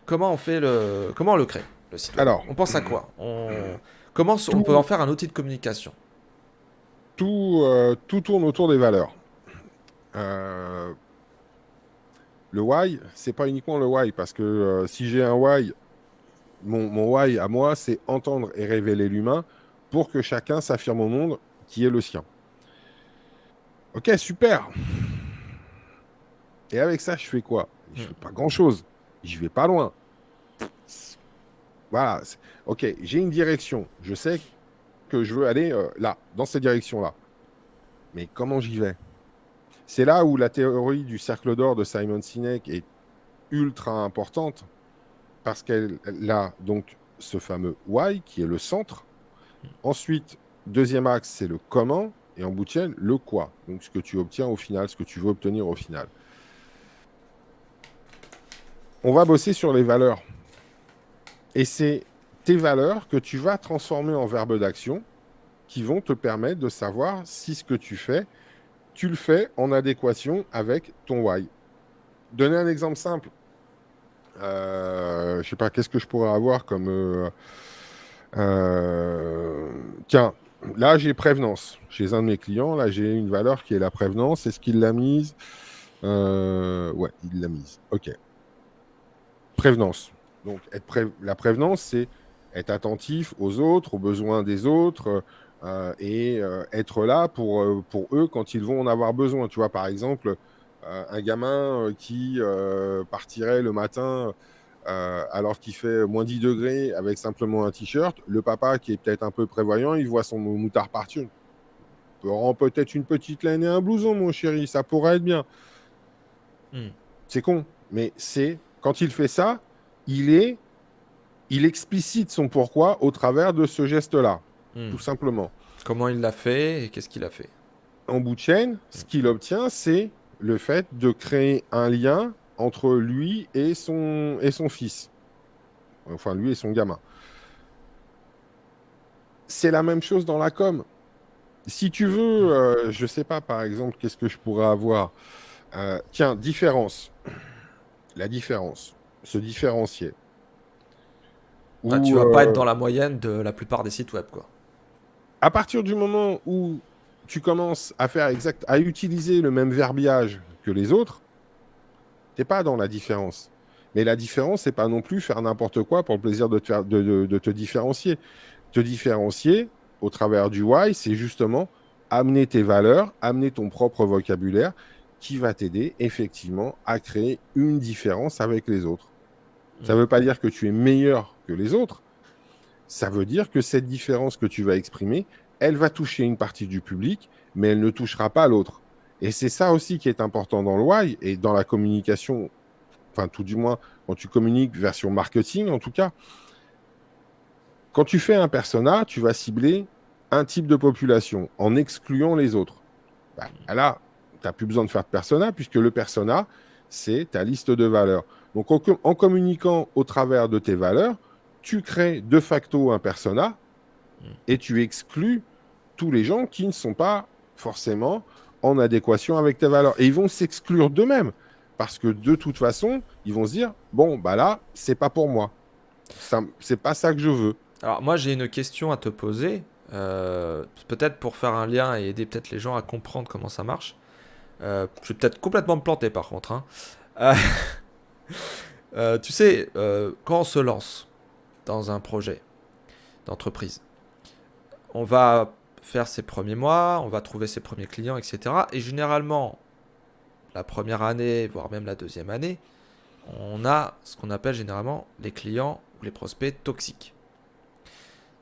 Speaker 1: Comment on le crée, le site web?
Speaker 2: alors,
Speaker 1: On pense à quoi? Comment on peut en
Speaker 2: tout,
Speaker 1: faire un outil de communication?
Speaker 2: tout tourne autour des valeurs. Euh, le why, c'est pas uniquement le why, parce que si j'ai un why, mon why à moi, c'est entendre et révéler l'humain pour que chacun s'affirme au monde qui est le sien. Ok, super. Et avec ça, je fais quoi? Je
Speaker 1: Hmm.
Speaker 2: fais pas grand-chose. Je vais pas loin. Voilà. Ok, j'ai une direction. Je sais que je veux aller là, dans cette direction-là. Mais comment j'y vais? C'est là où la théorie du cercle d'or de Simon Sinek est ultra importante parce qu'elle a donc ce fameux why qui est le centre. Ensuite, deuxième axe, c'est le comment. Et en bout de chaîne, le quoi. Donc, ce que tu obtiens au final, ce que tu veux obtenir au final. On va bosser sur les valeurs. Et c'est tes valeurs que tu vas transformer en verbe d'action qui vont te permettre de savoir si ce que tu le fais en adéquation avec ton why. Donner un exemple simple. Je sais pas, qu'est-ce que je pourrais avoir comme... tiens, là, j'ai prévenance. Chez un de mes clients, là, j'ai une valeur qui est la prévenance. Est-ce qu'il l'a mise? Ouais, il l'a mise. OK. Prévenance. Donc, la prévenance, c'est être attentif aux autres, aux besoins des autres, et être là pour eux quand ils vont en avoir besoin. Tu vois, par exemple, un gamin qui partirait le matin alors qu'il fait moins 10 degrés avec simplement un t-shirt, le papa qui est peut-être un peu prévoyant, il voit son moutard partir. Prends peut-être une petite laine et un blouson, mon chéri, ça pourrait être bien.
Speaker 1: Hmm.
Speaker 2: C'est con, mais quand il fait ça, il explicite son pourquoi au travers de ce geste-là,
Speaker 1: Hmm.
Speaker 2: tout simplement.
Speaker 1: Comment il l'a fait et qu'est-ce qu'il a fait?
Speaker 2: En bout de chaîne, ce qu'il obtient, c'est le fait de créer un lien entre lui et son fils. Enfin, lui et son gamin. C'est la même chose dans la com. Si tu veux, je sais pas, par exemple, qu'est-ce que je pourrais avoir? Tiens, différence. La différence. Se différencier.
Speaker 1: Ah, tu
Speaker 2: Ou
Speaker 1: vas pas être dans la moyenne de la plupart des sites web, quoi.
Speaker 2: à partir du moment où tu commences à utiliser le même verbiage que les autres, t'es pas dans la différence. Mais la différence, c'est pas non plus faire n'importe quoi pour le plaisir de te différencier. Te différencier au travers du why, c'est justement amener tes valeurs, amener ton propre vocabulaire qui va t'aider effectivement à créer une différence avec les autres. Ça
Speaker 1: Hmm.
Speaker 2: ne veut pas dire que tu es meilleur que les autres, ça veut dire que cette différence que tu vas exprimer, elle va toucher une partie du public, mais elle ne touchera pas l'autre. Et c'est ça aussi qui est important dans le why et dans la communication, enfin tout du moins quand tu communiques version marketing en tout cas. Quand tu fais un persona, tu vas cibler un type de population en excluant les autres. Bah, là, tu n'as plus besoin de faire de persona puisque le persona, c'est ta liste de valeurs. Donc, en communiquant au travers de tes valeurs, tu crées de facto un persona et tu exclus tous les gens qui ne sont pas forcément en adéquation avec tes valeurs. Et ils vont s'exclure d'eux-mêmes parce que de toute façon, ils vont se dire bon, bah là, c'est pas pour moi. C'est pas ça que je veux.
Speaker 1: Alors moi j'ai une question à te poser, peut-être pour faire un lien et aider peut-être les gens à comprendre comment ça marche. Je vais peut-être complètement me planter par contre, hein. Euh, tu sais, quand on se lance dans un projet d'entreprise, on va faire ses premiers mois, on va trouver ses premiers clients, etc. Et généralement, la première année, voire même la deuxième année, on a ce qu'on appelle généralement les clients ou les prospects toxiques.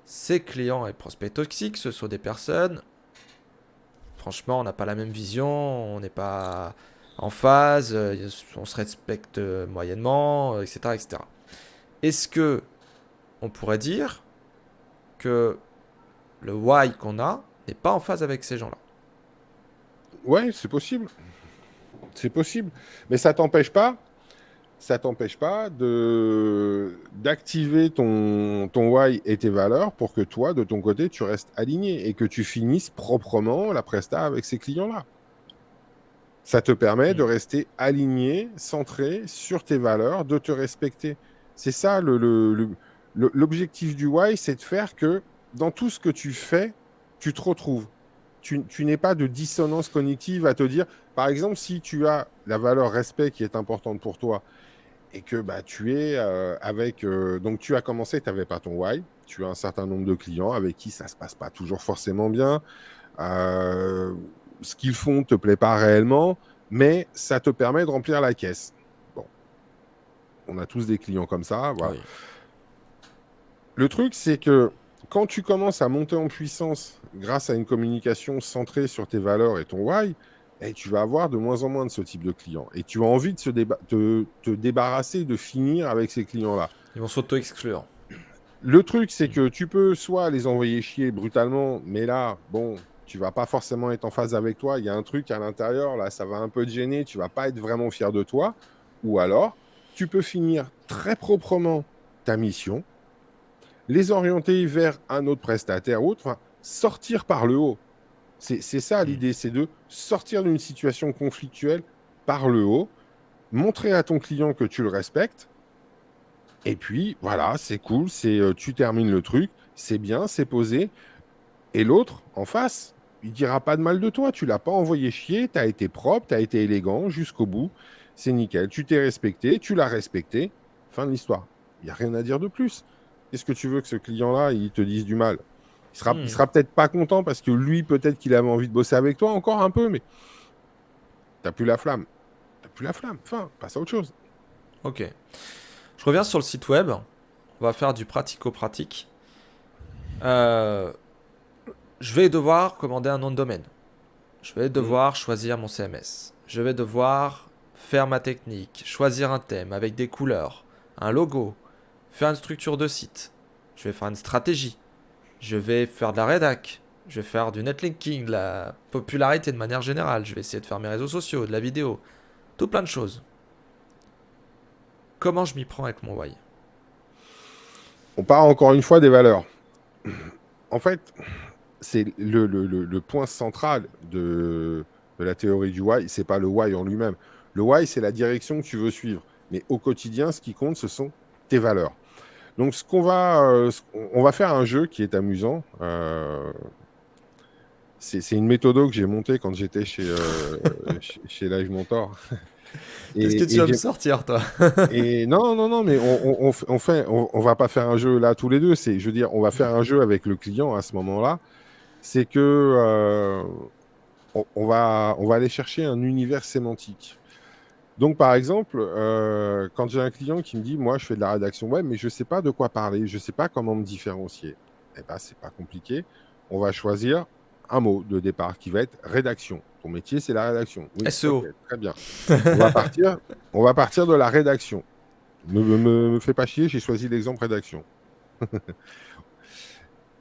Speaker 1: Ces clients et prospects toxiques, ce sont des personnes, franchement, on n'a pas la même vision, on n'est pas en phase, on se respecte moyennement, etc., etc. Est-ce que on pourrait dire que le why qu'on a n'est pas en phase avec ces gens-là?
Speaker 2: Ouais, c'est possible. C'est possible. Mais ça t'empêche pas d'activer ton why et tes valeurs pour que toi, de ton côté, tu restes aligné et que tu finisses proprement la presta avec ces clients-là. Ça te permet de
Speaker 1: Hmm.
Speaker 2: rester aligné, centré sur tes valeurs, de te respecter. C'est ça l'objectif du why, c'est de faire que dans tout ce que tu fais, tu te retrouves. Tu n'es pas de dissonance cognitive à te dire, par exemple, si tu as la valeur respect qui est importante pour toi et que bah, tu es avec... donc tu as commencé, tu n'avais pas ton why, tu as un certain nombre de clients avec qui ça ne se passe pas toujours forcément bien, euh, ce qu'ils font ne te plaît pas réellement, mais ça te permet de remplir la caisse. Bon, on a tous des clients comme ça, voilà.
Speaker 1: Oui.
Speaker 2: Le truc, c'est que quand tu commences à monter en puissance grâce à une communication centrée sur tes valeurs et ton why, eh, tu vas avoir de moins en moins de ce type de clients. Et tu as envie de te débarrasser, de finir avec ces clients-là.
Speaker 1: Ils vont s'auto-exclure.
Speaker 2: Le truc, c'est
Speaker 1: Hmm.
Speaker 2: que tu peux soit les envoyer chier brutalement, mais là, bon, tu vas pas forcément être en phase avec toi. Il y a un truc à l'intérieur, là, ça va un peu te gêner. Tu vas pas être vraiment fier de toi. Ou alors, tu peux finir très proprement ta mission, les orienter vers un autre prestataire ou autre, enfin, sortir par le haut. C'est ça
Speaker 1: Hmm.
Speaker 2: l'idée, c'est de sortir d'une situation conflictuelle par le haut, montrer à ton client que tu le respectes, et puis voilà, c'est cool, tu termines le truc, c'est bien, c'est posé, et l'autre, en face, il dira pas de mal de toi, tu l'as pas envoyé chier, tu as été propre, tu as été élégant jusqu'au bout, c'est nickel, tu t'es respecté, tu l'as respecté, fin de l'histoire. Il n'y a rien à dire de plus. Qu'est-ce que tu veux que ce client-là, il te dise du mal? Il
Speaker 1: Hmm.
Speaker 2: sera peut-être pas content parce que lui, peut-être qu'il avait envie de bosser avec toi encore un peu, mais t'as plus la flamme. T'as plus la flamme. Fin, passe à autre chose.
Speaker 1: Ok. Je reviens sur le site web. On va faire du pratico-pratique. Euh, je vais devoir commander un nom de domaine. Je vais
Speaker 2: Mm.
Speaker 1: devoir choisir mon CMS. Je vais devoir faire ma technique, choisir un thème avec des couleurs, un logo, faire une structure de site. Je vais faire une stratégie. Je vais faire de la rédac. Je vais faire du netlinking, de la popularité de manière générale. Je vais essayer de faire mes réseaux sociaux, de la vidéo. Tout plein de choses. Comment je m'y prends avec mon why?
Speaker 2: On part encore une fois des valeurs. En fait, c'est le point central de la théorie du why, c'est pas le why en lui-même. Le why, c'est la direction que tu veux suivre. Mais au quotidien, ce qui compte, ce sont tes valeurs. Donc, on va faire un jeu qui est amusant. C'est une méthode que j'ai montée quand j'étais chez Live Mentor.
Speaker 1: Qu'est-ce que tu
Speaker 2: Et
Speaker 1: vas me
Speaker 2: j'ai
Speaker 1: sortir, toi?
Speaker 2: non, non, non, mais on va pas faire un jeu là tous les deux. Je veux dire, on va faire un jeu avec le client à ce moment-là. C'est que on va aller chercher un univers sémantique. Donc, par exemple, quand j'ai un client qui me dit, moi, je fais de la rédaction web, mais je ne sais pas de quoi parler, je ne sais pas comment me différencier. Eh ben, c'est pas compliqué. On va choisir un mot de départ qui va être rédaction. Ton métier, c'est la rédaction. Oui, ok,
Speaker 1: SEO.
Speaker 2: très bien. On va partir, on va partir de la rédaction. Me fais pas chier, j'ai choisi l'exemple rédaction.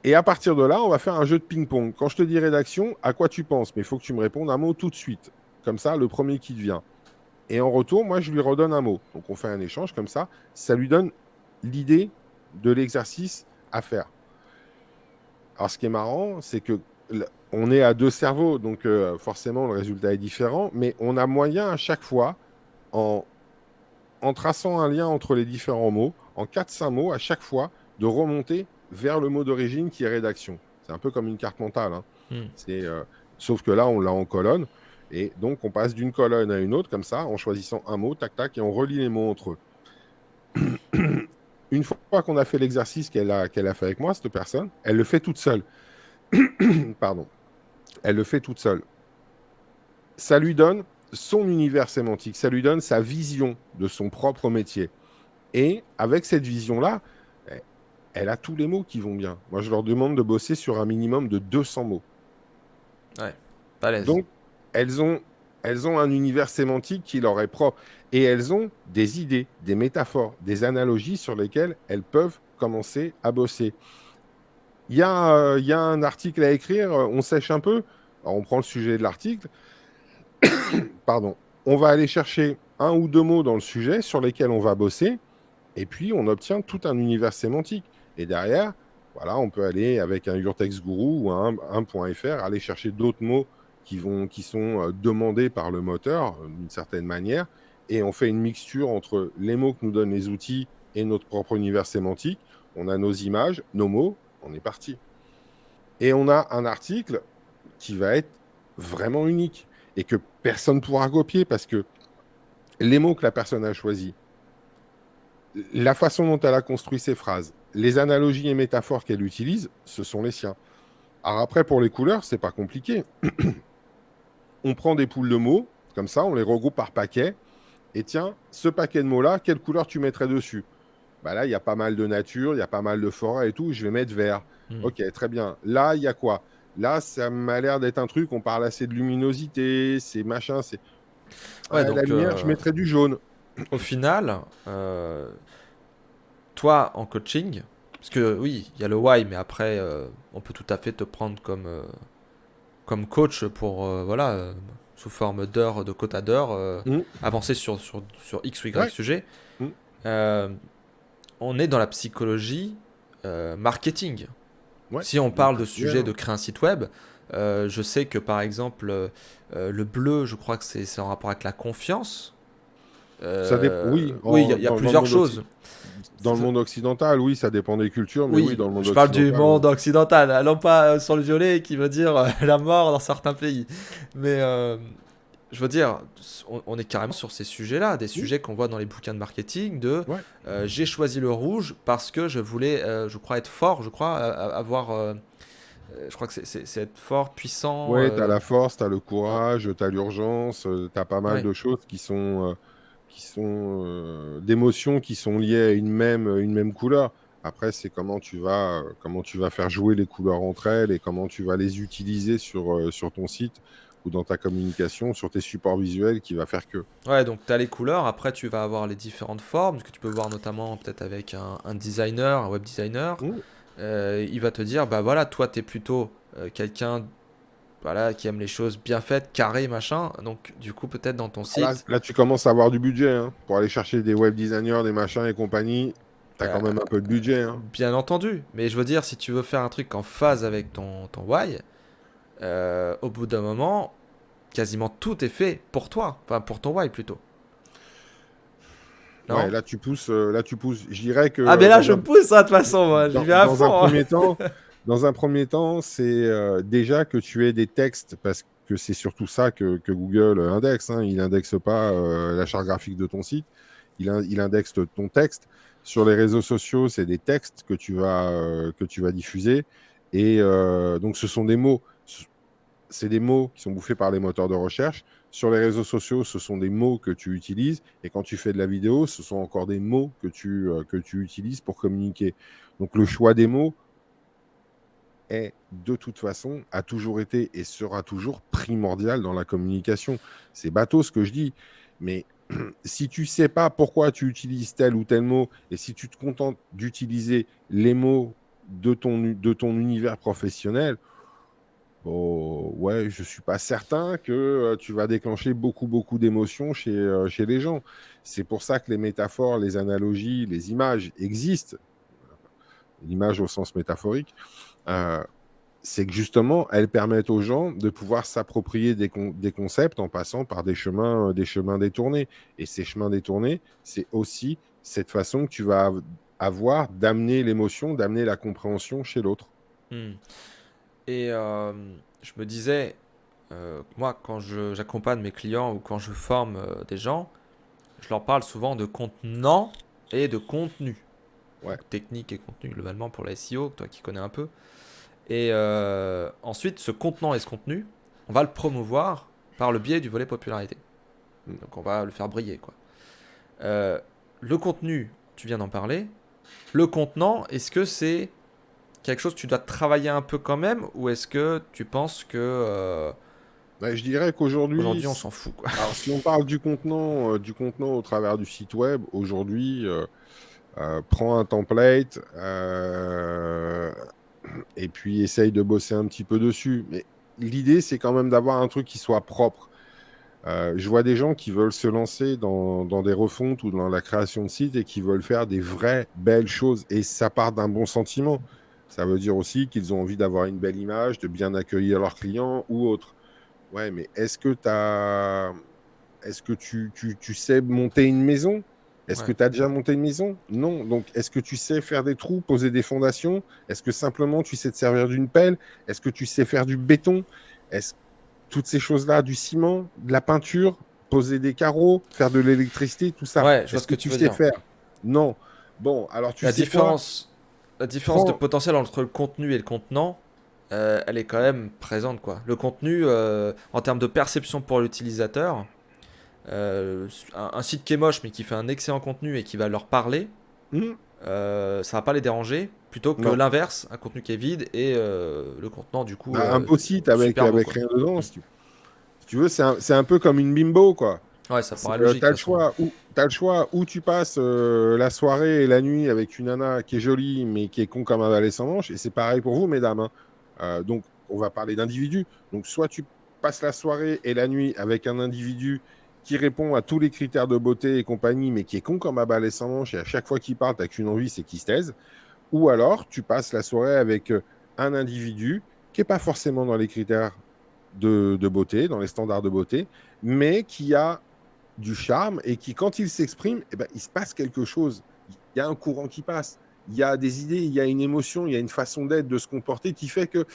Speaker 2: Et à partir de là, on va faire un jeu de ping-pong. Quand je te dis rédaction, à quoi tu penses? Mais il faut que tu me répondes un mot tout de suite. Comme ça, le premier qui te vient. Et en retour, moi, je lui redonne un mot. Donc, on fait un échange comme ça. Ça lui donne l'idée de l'exercice à faire. Alors, ce qui est marrant, c'est que on est à deux cerveaux, donc forcément, le résultat est différent. Mais on a moyen à chaque fois, en, en traçant un lien entre les différents mots, en 4-5 mots à chaque fois, de remonter vers le mot d'origine qui est rédaction. C'est un peu comme une carte mentale. Hein. Sauf que là, on l'a en colonne. Et donc, on passe d'une colonne à une autre, comme ça, en choisissant un mot, tac, tac, et on relie les mots entre eux. Une fois qu'on a fait l'exercice qu'elle a fait avec moi, cette personne, elle le fait toute seule. Pardon. Elle le fait toute seule. Ça lui donne son univers sémantique, ça lui donne sa vision de son propre métier. Et avec cette vision-là, elle a tous les mots qui vont bien. Moi, je leur demande de bosser sur un minimum de 200 mots.
Speaker 1: Ouais, à l'aise.
Speaker 2: Donc, elles ont un univers sémantique qui leur est propre. Et elles ont des idées, des métaphores, des analogies sur lesquelles elles peuvent commencer à bosser. Il y a un article à écrire, on sèche un peu. Alors, on prend le sujet de l'article. Pardon. On va aller chercher un ou deux mots dans le sujet sur lesquels on va bosser. Et puis, on obtient tout un univers sémantique. Et derrière, voilà, on peut aller avec un Urtext Guru ou un .fr, aller chercher d'autres mots qui sont demandés par le moteur d'une certaine manière. Et on fait une mixture entre les mots que nous donnent les outils et notre propre univers sémantique. On a nos images, nos mots, on est parti. Et on a un article qui va être vraiment unique et que personne ne pourra copier parce que les mots que la personne a choisis, la façon dont elle a construit ses phrases, les analogies et métaphores qu'elle utilise, ce sont les siens. Alors après, pour les couleurs, c'est pas compliqué. On prend des poules de mots, comme ça, on les regroupe par paquet. Et tiens, ce paquet de mots-là, quelle couleur tu mettrais dessus? Bah là, il y a pas mal de nature, il y a pas mal de forêt et tout. Je vais mettre vert. Ok, très bien. Là, il y a quoi? Là, ça m'a l'air d'être un truc, on parle assez de luminosité, c'est machin, c'est...
Speaker 1: Ouais,
Speaker 2: la
Speaker 1: donc
Speaker 2: lumière, je mettrais du jaune.
Speaker 1: au final, toi en coaching, parce que oui, il y a le why, mais après, on peut tout à fait te prendre comme coach pour, voilà, sous forme d'heures, de quota d'heures, avancer sur X ou Y
Speaker 2: Ouais.
Speaker 1: sujet. On est dans la psychologie marketing.
Speaker 2: Ouais.
Speaker 1: Si on parle de sujet de créer un site web, je sais que par exemple, le bleu, je crois que c'est en rapport avec la confiance.
Speaker 2: Oui,
Speaker 1: Oui, il y a plusieurs choses.
Speaker 2: Dans le monde occidental, oui, ça dépend des cultures, mais oui,
Speaker 1: Oui,
Speaker 2: dans le monde
Speaker 1: je parle
Speaker 2: occidental.
Speaker 1: du monde occidental, allons pas sur le violet qui veut dire la mort dans certains pays. Mais je veux dire, on est carrément sur ces sujets-là, des sujets qu'on voit dans les bouquins de marketing de
Speaker 2: Ouais.
Speaker 1: j'ai choisi le rouge parce que je voulais, je crois, être fort, je crois, avoir... je crois que c'est être fort, puissant.
Speaker 2: Ouais, t'as la force, t'as le courage, t'as l'urgence, t'as pas mal
Speaker 1: Ouais.
Speaker 2: de choses d'émotions qui sont liées à une même couleur. Après, c'est comment tu vas faire jouer les couleurs entre elles et comment tu vas les utiliser sur ton site ou dans ta communication, sur tes supports visuels qui va faire que.
Speaker 1: Ouais, donc tu as les couleurs, après tu vas avoir les différentes formes, que tu peux voir notamment peut-être avec un designer, un web designer.
Speaker 2: Mmh.
Speaker 1: Il va te dire, bah voilà, toi tu es plutôt quelqu'un voilà, qui aime les choses bien faites, carré, machin. Donc du coup, peut-être dans ton site,
Speaker 2: Là, tu commences à avoir du budget hein, pour aller chercher des web designers, des machins et compagnie. T'as
Speaker 1: euh,
Speaker 2: quand même un peu de budget. Hein.
Speaker 1: bien entendu. Mais je veux dire, si tu veux faire un truc en phase avec ton why, au bout d'un moment, quasiment tout est fait pour toi. Enfin, pour ton why plutôt.
Speaker 2: Ouais,
Speaker 1: Non?
Speaker 2: là tu pousses, là tu pousses. Je dirais que
Speaker 1: Ah, mais là, je me pousse, hein, de toute façon, moi, j'y vais à
Speaker 2: dans un
Speaker 1: fond.
Speaker 2: premier temps, c'est déjà que tu aies des textes, parce que c'est surtout ça que Google indexe. Hein. Il n'indexe pas la charte graphique de ton site, il indexe ton texte. Sur les réseaux sociaux, c'est des textes que tu vas diffuser. Et donc, ce sont des mots. C'est des mots qui sont bouffés par les moteurs de recherche. Sur les réseaux sociaux, ce sont des mots que tu utilises. Et quand tu fais de la vidéo, ce sont encore des mots que tu utilises pour communiquer. Donc le choix des mots est de toute façon, a toujours été et sera toujours primordial dans la communication. C'est bateau ce que je dis, mais si tu sais pas pourquoi tu utilises tel ou tel mot et si tu te contentes d'utiliser les mots de ton univers professionnel, oh, ouais, je suis pas certain que tu vas déclencher beaucoup d'émotions chez les gens. C'est pour ça que les métaphores, les analogies, les images existent. L'image au sens métaphorique, c'est que justement, elles permettent aux gens de pouvoir s'approprier des concepts en passant par des chemins détournés. Et ces chemins détournés, c'est aussi cette façon que tu vas avoir d'amener l'émotion, d'amener la compréhension chez l'autre.
Speaker 1: Hmm. Et je me disais, moi, quand j'accompagne mes clients ou quand je forme des gens, je leur parle souvent de contenant et de contenu.
Speaker 2: Ouais.
Speaker 1: Donc technique et contenu globalement pour la SEO, toi qui connais un peu. Et ensuite, ce contenant et ce contenu, on va le promouvoir par le biais du volet popularité.
Speaker 2: Mm.
Speaker 1: Donc on va le faire briller, quoi. Euh, le contenu, tu viens d'en parler. Le contenant, est-ce que c'est quelque chose que tu dois travailler un peu quand même, ou est-ce que tu penses que
Speaker 2: Bah, je dirais qu'aujourd'hui,
Speaker 1: aujourd'hui on s'en fout, quoi.
Speaker 2: alors si on parle du contenant au travers du site web, aujourd'hui, prends un template et puis essaye de bosser un petit peu dessus. Mais l'idée, c'est quand même d'avoir un truc qui soit propre. Je vois des gens qui veulent se lancer dans des refontes ou dans la création de sites et qui veulent faire des vraies belles choses. Et ça part d'un bon sentiment. Ça veut dire aussi qu'ils ont envie d'avoir une belle image, de bien accueillir leurs clients ou autre. Ouais, mais est-ce que tu sais monter une maison? Est-ce que
Speaker 1: Ouais,
Speaker 2: tu as déjà monté une maison? Non. Donc, est-ce que tu sais faire des trous, poser des fondations? Est-ce que simplement tu sais te servir d'une pelle? Est-ce que tu sais faire du béton? Est-ce toutes ces choses-là, du ciment, de la peinture, poser des carreaux, faire de l'électricité, tout ça?
Speaker 1: ouais, je vois
Speaker 2: Est-ce
Speaker 1: ce
Speaker 2: que
Speaker 1: que tu
Speaker 2: tu
Speaker 1: veux
Speaker 2: sais
Speaker 1: dire.
Speaker 2: faire? Non. Bon, alors tu
Speaker 1: La
Speaker 2: sais quoi?
Speaker 1: différence, la différence de
Speaker 2: Prends.
Speaker 1: potentiel entre le contenu et le contenant, elle est quand même présente, quoi. Le contenu, en termes de perception pour l'utilisateur, un site qui est moche mais qui fait un excellent contenu et qui va leur parler,
Speaker 2: Hmm.
Speaker 1: ça va pas les déranger, plutôt que
Speaker 2: Non.
Speaker 1: l'inverse, un contenu qui est vide et le contenant du coup
Speaker 2: Bah, un beau site avec,
Speaker 1: super beau,
Speaker 2: avec
Speaker 1: quoi.
Speaker 2: rien dedans,
Speaker 1: Mm.
Speaker 2: si tu veux, c'est un peu comme une bimbo, quoi.
Speaker 1: Ouais, ça paraît logique de
Speaker 2: T'as
Speaker 1: toute
Speaker 2: le
Speaker 1: façon.
Speaker 2: choix t'as le choix où tu passes la soirée et la nuit avec une nana qui est jolie mais qui est con comme un balai sans manche, et c'est pareil pour vous, mesdames, hein. Donc, on va parler d'individus. Donc, soit tu passes la soirée et la nuit avec un individu qui répond à tous les critères de beauté et compagnie, mais qui est con comme un balai sans manche, et à chaque fois qu'il parle, t'as qu'une envie, c'est qu'il se taise. Ou alors, tu passes la soirée avec un individu qui n'est pas forcément dans les critères de beauté, dans les standards de beauté, mais qui a du charme et qui, quand il s'exprime, eh ben, il se passe quelque chose. Il y a un courant qui passe. Il y a des idées, il y a une émotion, il y a une façon d'être, de se comporter qui fait que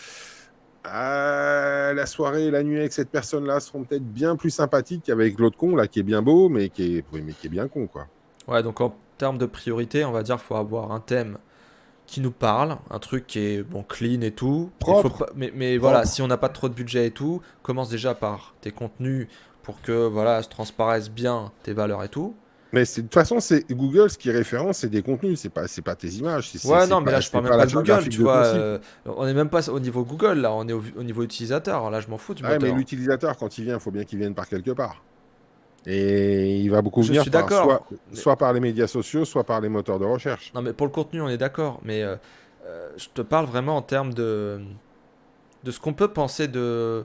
Speaker 2: la soirée et la nuit avec cette personne-là seront peut-être bien plus sympathiques qu'avec l'autre con, là, qui est bien beau, mais oui, mais qui est bien con, quoi.
Speaker 1: Ouais, donc en termes de priorité, on va dire qu'il faut avoir un thème qui nous parle, un truc qui est bon clean et tout. Il faut
Speaker 2: Propre,
Speaker 1: pas, mais voilà,
Speaker 2: propre.
Speaker 1: si on n'a pas trop de budget et tout, commence déjà par tes contenus pour que voilà, se transparaissent bien tes valeurs et tout.
Speaker 2: Mais de toute façon, c'est Google, ce qui référence, c'est des contenus, c'est pas tes images,
Speaker 1: Ouais, non, mais là je
Speaker 2: c'est
Speaker 1: parle même
Speaker 2: pas
Speaker 1: pas
Speaker 2: la
Speaker 1: de
Speaker 2: charte
Speaker 1: Google,
Speaker 2: graphique
Speaker 1: tu
Speaker 2: de
Speaker 1: vois.
Speaker 2: ton site.
Speaker 1: On est même pas au niveau Google là, on est au niveau utilisateur. Là, je m'en fous du
Speaker 2: Ouais, mais
Speaker 1: moteur.
Speaker 2: l'utilisateur, quand il vient, il faut bien qu'il vienne par quelque part. Et il va beaucoup
Speaker 1: Je
Speaker 2: venir
Speaker 1: suis
Speaker 2: par
Speaker 1: d'accord.
Speaker 2: soit par les médias sociaux, soit par les moteurs de recherche.
Speaker 1: Non, mais pour le contenu, on est d'accord. Mais je te parle vraiment en termes de ce qu'on peut penser de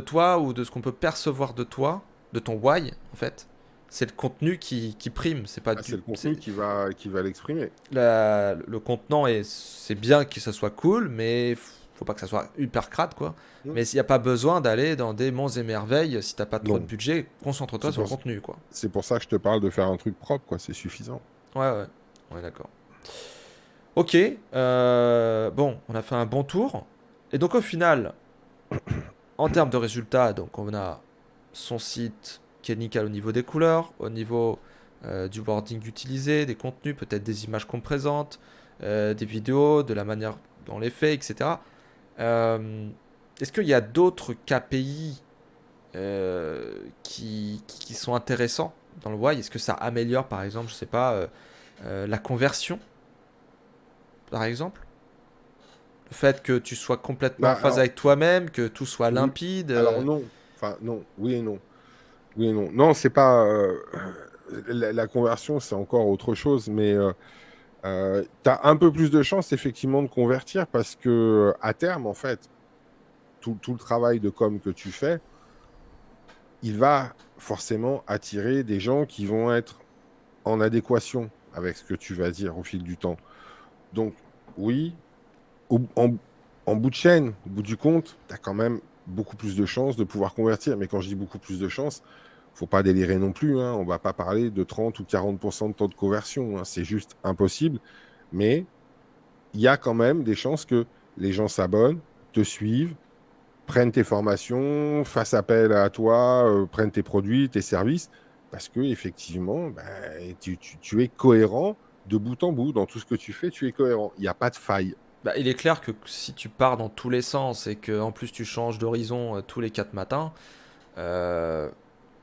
Speaker 1: toi ou de ce qu'on peut percevoir de toi, de ton why en fait. C'est le contenu qui prime. C'est pas
Speaker 2: Ah, c'est
Speaker 1: du.
Speaker 2: le contenu qui va l'exprimer.
Speaker 1: Le contenant et c'est bien que ça soit cool, mais faut pas que ça soit hyper crade quoi.
Speaker 2: Hmm.
Speaker 1: Mais s'il n'y a pas besoin d'aller dans des monts et merveilles, si t'as pas trop de
Speaker 2: Non,
Speaker 1: budget, concentre-toi
Speaker 2: c'est
Speaker 1: sur le
Speaker 2: pour,
Speaker 1: contenu quoi.
Speaker 2: c'est pour ça que je te parle de faire un truc propre, quoi. C'est suffisant.
Speaker 1: Ouais, ouais, ouais, d'accord. Ok, bon, on a fait un bon tour. Et donc au final, en termes de résultats, donc on a son site qui est nickel au niveau des couleurs, au niveau du wording utilisé, des contenus, peut-être des images qu'on présente, des vidéos, de la manière dont on les fait, etc. Euh, Est-ce qu'il y a d'autres KPI qui sont intéressants dans le why? Est-ce que ça améliore, par exemple, je sais pas, la conversion, par exemple? Le fait que tu sois complètement en
Speaker 2: Bah,
Speaker 1: phase avec toi-même, que tout soit
Speaker 2: oui.
Speaker 1: limpide.
Speaker 2: Alors non. Enfin, non. Oui et non. Oui et non. Non, c'est pas. La conversion, c'est encore autre chose, mais tu as un peu plus de chances, effectivement, de convertir parce que, à terme, en fait, tout le travail de com que tu fais, il va forcément attirer des gens qui vont être en adéquation avec ce que tu vas dire au fil du temps. Donc, oui, au- en, en bout de chaîne, au bout du compte, tu as quand même beaucoup plus de chances de pouvoir convertir. Mais quand je dis beaucoup plus de chances, faut pas délirer non plus, hein. On va pas parler de 30 ou 40% de taux de conversion, hein. C'est juste impossible. Mais il y a quand même des chances que les gens s'abonnent, te suivent, prennent tes formations, fassent appel à toi, prennent tes produits, tes services, parce que effectivement, bah, tu es cohérent de bout en bout. Dans tout ce que tu fais, tu es cohérent. Il n'y a pas de faille.
Speaker 1: Bah, il est clair que si tu pars dans tous les sens et que en plus tu changes d'horizon tous les 4 matins, euh,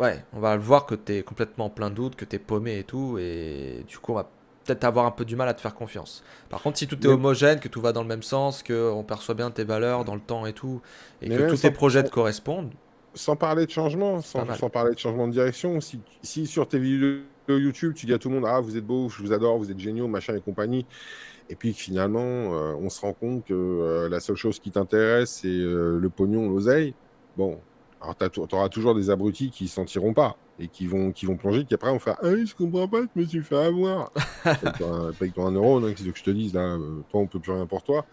Speaker 1: ouais, on va le voir que tu es complètement plein de doutes, que tu es paumé et tout, et du coup on va peut-être avoir un peu du mal à te faire confiance. Par contre, si tout est
Speaker 2: Mais,
Speaker 1: homogène, que tout va dans le même sens, que on perçoit bien tes valeurs dans le temps et tout, et
Speaker 2: mais
Speaker 1: que
Speaker 2: même
Speaker 1: tous tes projets te correspondent,
Speaker 2: sans parler de changement,
Speaker 1: c'est pas mal.
Speaker 2: sans parler de changement de direction, si sur tes vidéos YouTube, tu dis à tout le monde, ah, vous êtes beau, je vous adore, vous êtes géniaux, machin et compagnie, et puis finalement, on se rend compte que la seule chose qui t'intéresse, c'est le pognon, l'oseille. Bon, alors tu auras toujours des abrutis qui ne s'en tireront pas et qui vont plonger, qui après vont faire ah, je comprends pas, je me suis fait avoir. Paye-toi un euro, hein, qu'est-ce que je te dise là, toi, on peut plus rien pour toi.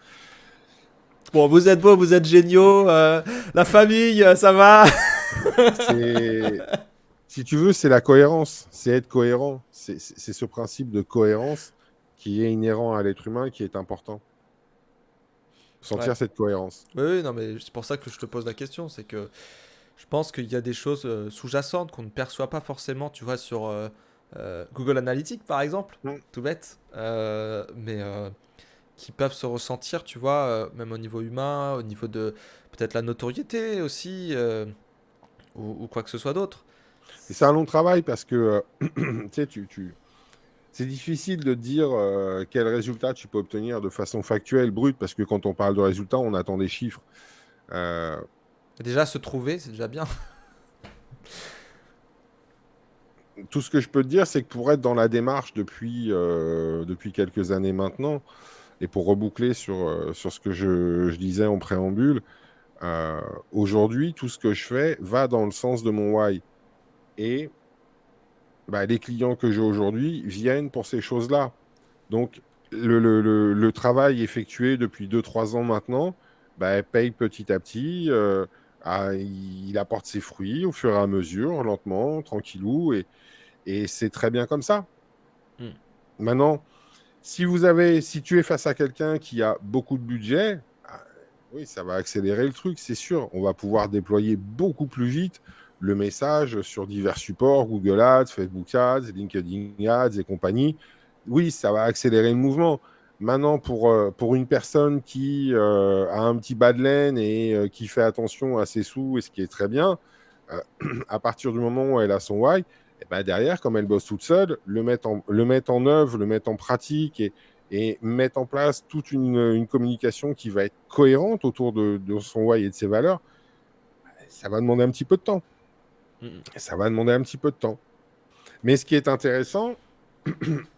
Speaker 1: Bon, vous êtes beaux, vous êtes géniaux, la famille, ça va.
Speaker 2: C'est, si tu veux, c'est la cohérence, c'est être cohérent. C'est ce principe de cohérence qui est inhérent à l'être humain qui est important.
Speaker 1: Ouais.
Speaker 2: Sentir cette cohérence.
Speaker 1: Oui, oui, non, mais c'est pour ça que je te pose la question, c'est que je pense qu'il y a des choses sous-jacentes qu'on ne perçoit pas forcément, tu vois, sur Google Analytics par exemple,
Speaker 2: Mm.
Speaker 1: tout bête, mais qui peuvent se ressentir, tu vois, même au niveau humain, au niveau de peut-être la notoriété aussi, ou quoi que ce soit d'autre.
Speaker 2: Et c'est un long travail parce que tu sais, c'est difficile de dire quel résultat tu peux obtenir de façon factuelle, brute, parce que quand on parle de résultats, on attend des chiffres. Euh,
Speaker 1: Déjà se trouver, c'est déjà bien.
Speaker 2: tout ce que je peux te dire, c'est que pour être dans la démarche depuis quelques années maintenant, et pour reboucler sur ce que je disais en préambule, euh, aujourd'hui, tout ce que je fais va dans le sens de mon why. Et bah, les clients que j'ai aujourd'hui viennent pour ces choses-là. Donc, le travail effectué depuis 2 3 ans maintenant bah, paye petit à petit. Il apporte ses fruits au fur et à mesure, lentement, tranquillou, et c'est très bien comme ça.
Speaker 1: Hmm.
Speaker 2: Maintenant, si tu es face à quelqu'un qui a beaucoup de budget, ah, oui, ça va accélérer le truc, c'est sûr. On va pouvoir déployer beaucoup plus vite le message sur divers supports, Google Ads, Facebook Ads, LinkedIn Ads et compagnie. Oui, ça va accélérer le mouvement. Maintenant, pour une personne qui a un petit bas de laine et qui fait attention à ses sous, et ce qui est très bien, euh, à partir du moment où elle a son why, et ben derrière, comme elle bosse toute seule, le mettre en œuvre, le mettre en pratique et mettre en place toute une communication qui va être cohérente autour de son why et de ses valeurs, ça va demander un petit peu de temps.
Speaker 1: Hmm.
Speaker 2: Ça va demander un petit peu de temps. Mais ce qui est intéressant,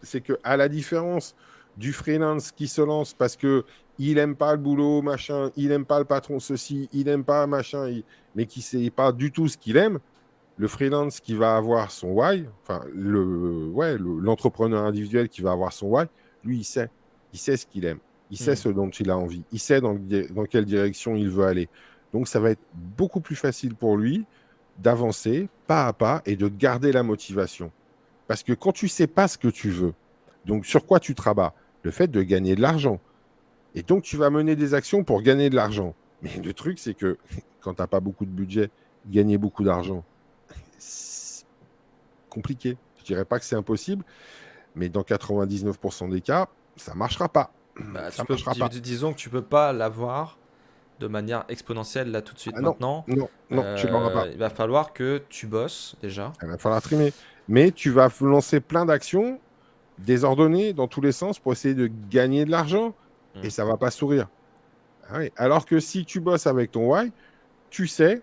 Speaker 2: c'est que à la différence du freelance qui se lance parce que il aime pas le boulot, machin, il aime pas le patron ceci, il aime pas machin, mais qui sait pas du tout ce qu'il aime, le freelance qui va avoir son why, enfin l'entrepreneur individuel qui va avoir son why, lui il sait ce qu'il aime, il sait
Speaker 1: Hmm.
Speaker 2: ce dont il a envie, il sait dans quelle direction il veut aller. Donc ça va être beaucoup plus facile pour lui d'avancer pas à pas et de garder la motivation. Parce que quand tu sais pas ce que tu veux, donc sur quoi tu travailles, le fait de gagner de l'argent, et donc tu vas mener des actions pour gagner de l'argent. Mais le truc, c'est que quand tu n'as pas beaucoup de budget, gagner beaucoup d'argent, c'est compliqué. Je dirais pas que c'est impossible, mais dans 99% des cas, ça marchera pas.
Speaker 1: Bah,
Speaker 2: Ça marchera pas.
Speaker 1: disons que tu peux pas l'avoir de manière exponentielle là tout de suite
Speaker 2: Ah non,
Speaker 1: maintenant.
Speaker 2: non, non, tu l'auras pas.
Speaker 1: Il va falloir que tu bosses déjà.
Speaker 2: Il va falloir trimer. Mais tu vas lancer plein d'actions désordonnées dans tous les sens pour essayer de gagner de l'argent et
Speaker 1: Hmm.
Speaker 2: ça va pas sourire. Ah oui. Alors que si tu bosses avec ton why, tu sais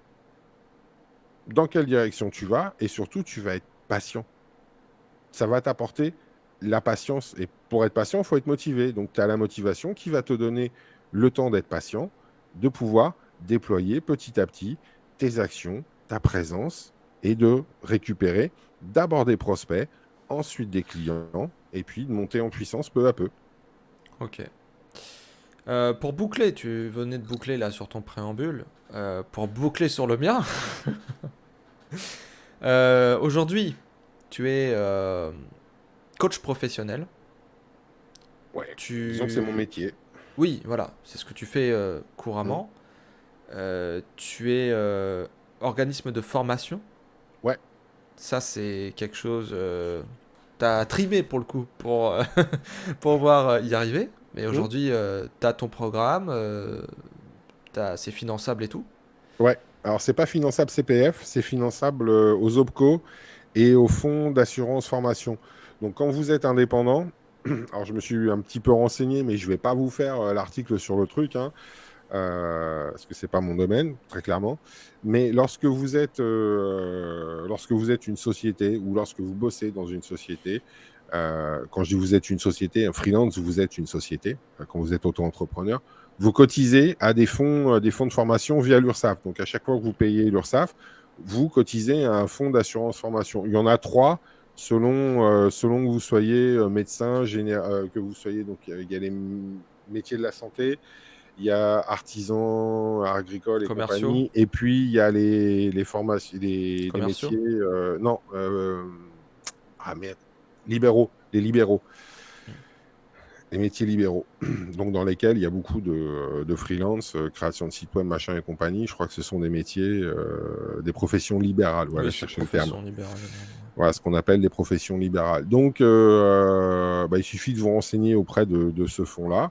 Speaker 2: dans quelle direction tu vas et surtout tu vas être patient. Ça va t'apporter la patience. Et pour être patient, il faut être motivé. Donc tu as la motivation qui va te donner le temps d'être patient, de pouvoir déployer petit à petit tes actions, ta présence et de récupérer d'abord des prospects, ensuite des clients et puis de monter en puissance peu à peu.
Speaker 1: Ok. Pour boucler, tu venais de boucler là sur ton préambule. Pour boucler sur le mien, Aujourd'hui, tu es coach professionnel.
Speaker 2: Ouais. Disons que c'est mon
Speaker 1: Tu...
Speaker 2: métier.
Speaker 1: Oui, voilà, c'est ce que tu fais
Speaker 2: Hmm.
Speaker 1: couramment. Tu es organisme de formation.
Speaker 2: Ouais.
Speaker 1: Ça, c'est quelque chose... t'as trimé pour le coup pour pouvoir y arriver. Mais
Speaker 2: Hmm.
Speaker 1: aujourd'hui, t'as ton programme, c'est finançable et tout.
Speaker 2: Ouais. Alors, c'est pas finançable CPF, c'est finançable aux OPCO et au fonds d'assurance formation. Donc, quand vous êtes indépendant, alors je me suis un petit peu renseigné, mais je vais pas vous faire l'article sur le truc, hein, parce que c'est pas mon domaine, très clairement. Mais lorsque vous êtes une société ou lorsque vous bossez dans une société, quand je dis vous êtes une société, un freelance, vous êtes une société, quand vous êtes auto-entrepreneur, vous cotisez à des fonds de formation via l'URSSAF. Donc, à chaque fois que vous payez l'URSSAF, vous cotisez à un fonds d'assurance formation. Il y en a trois selon que vous soyez médecin, que vous soyez, donc il y a les métiers de la santé, il y a artisans, agricoles et
Speaker 1: Commerciaux,
Speaker 2: compagnie, et puis il y a les formations, les
Speaker 1: commerciaux.
Speaker 2: métiers, non, ah merde, libéraux, les libéraux, les métiers libéraux, donc dans lesquels il y a beaucoup de freelance, création de sites web, machin et compagnie. Je crois que ce sont des métiers, des professions libérales, voilà,
Speaker 1: Oui, c'est
Speaker 2: chercher le terme.
Speaker 1: profession libérale. Généralement, ouais.
Speaker 2: Voilà, ce qu'on appelle des professions libérales. Donc, bah, il suffit de vous renseigner auprès de ce fonds-là.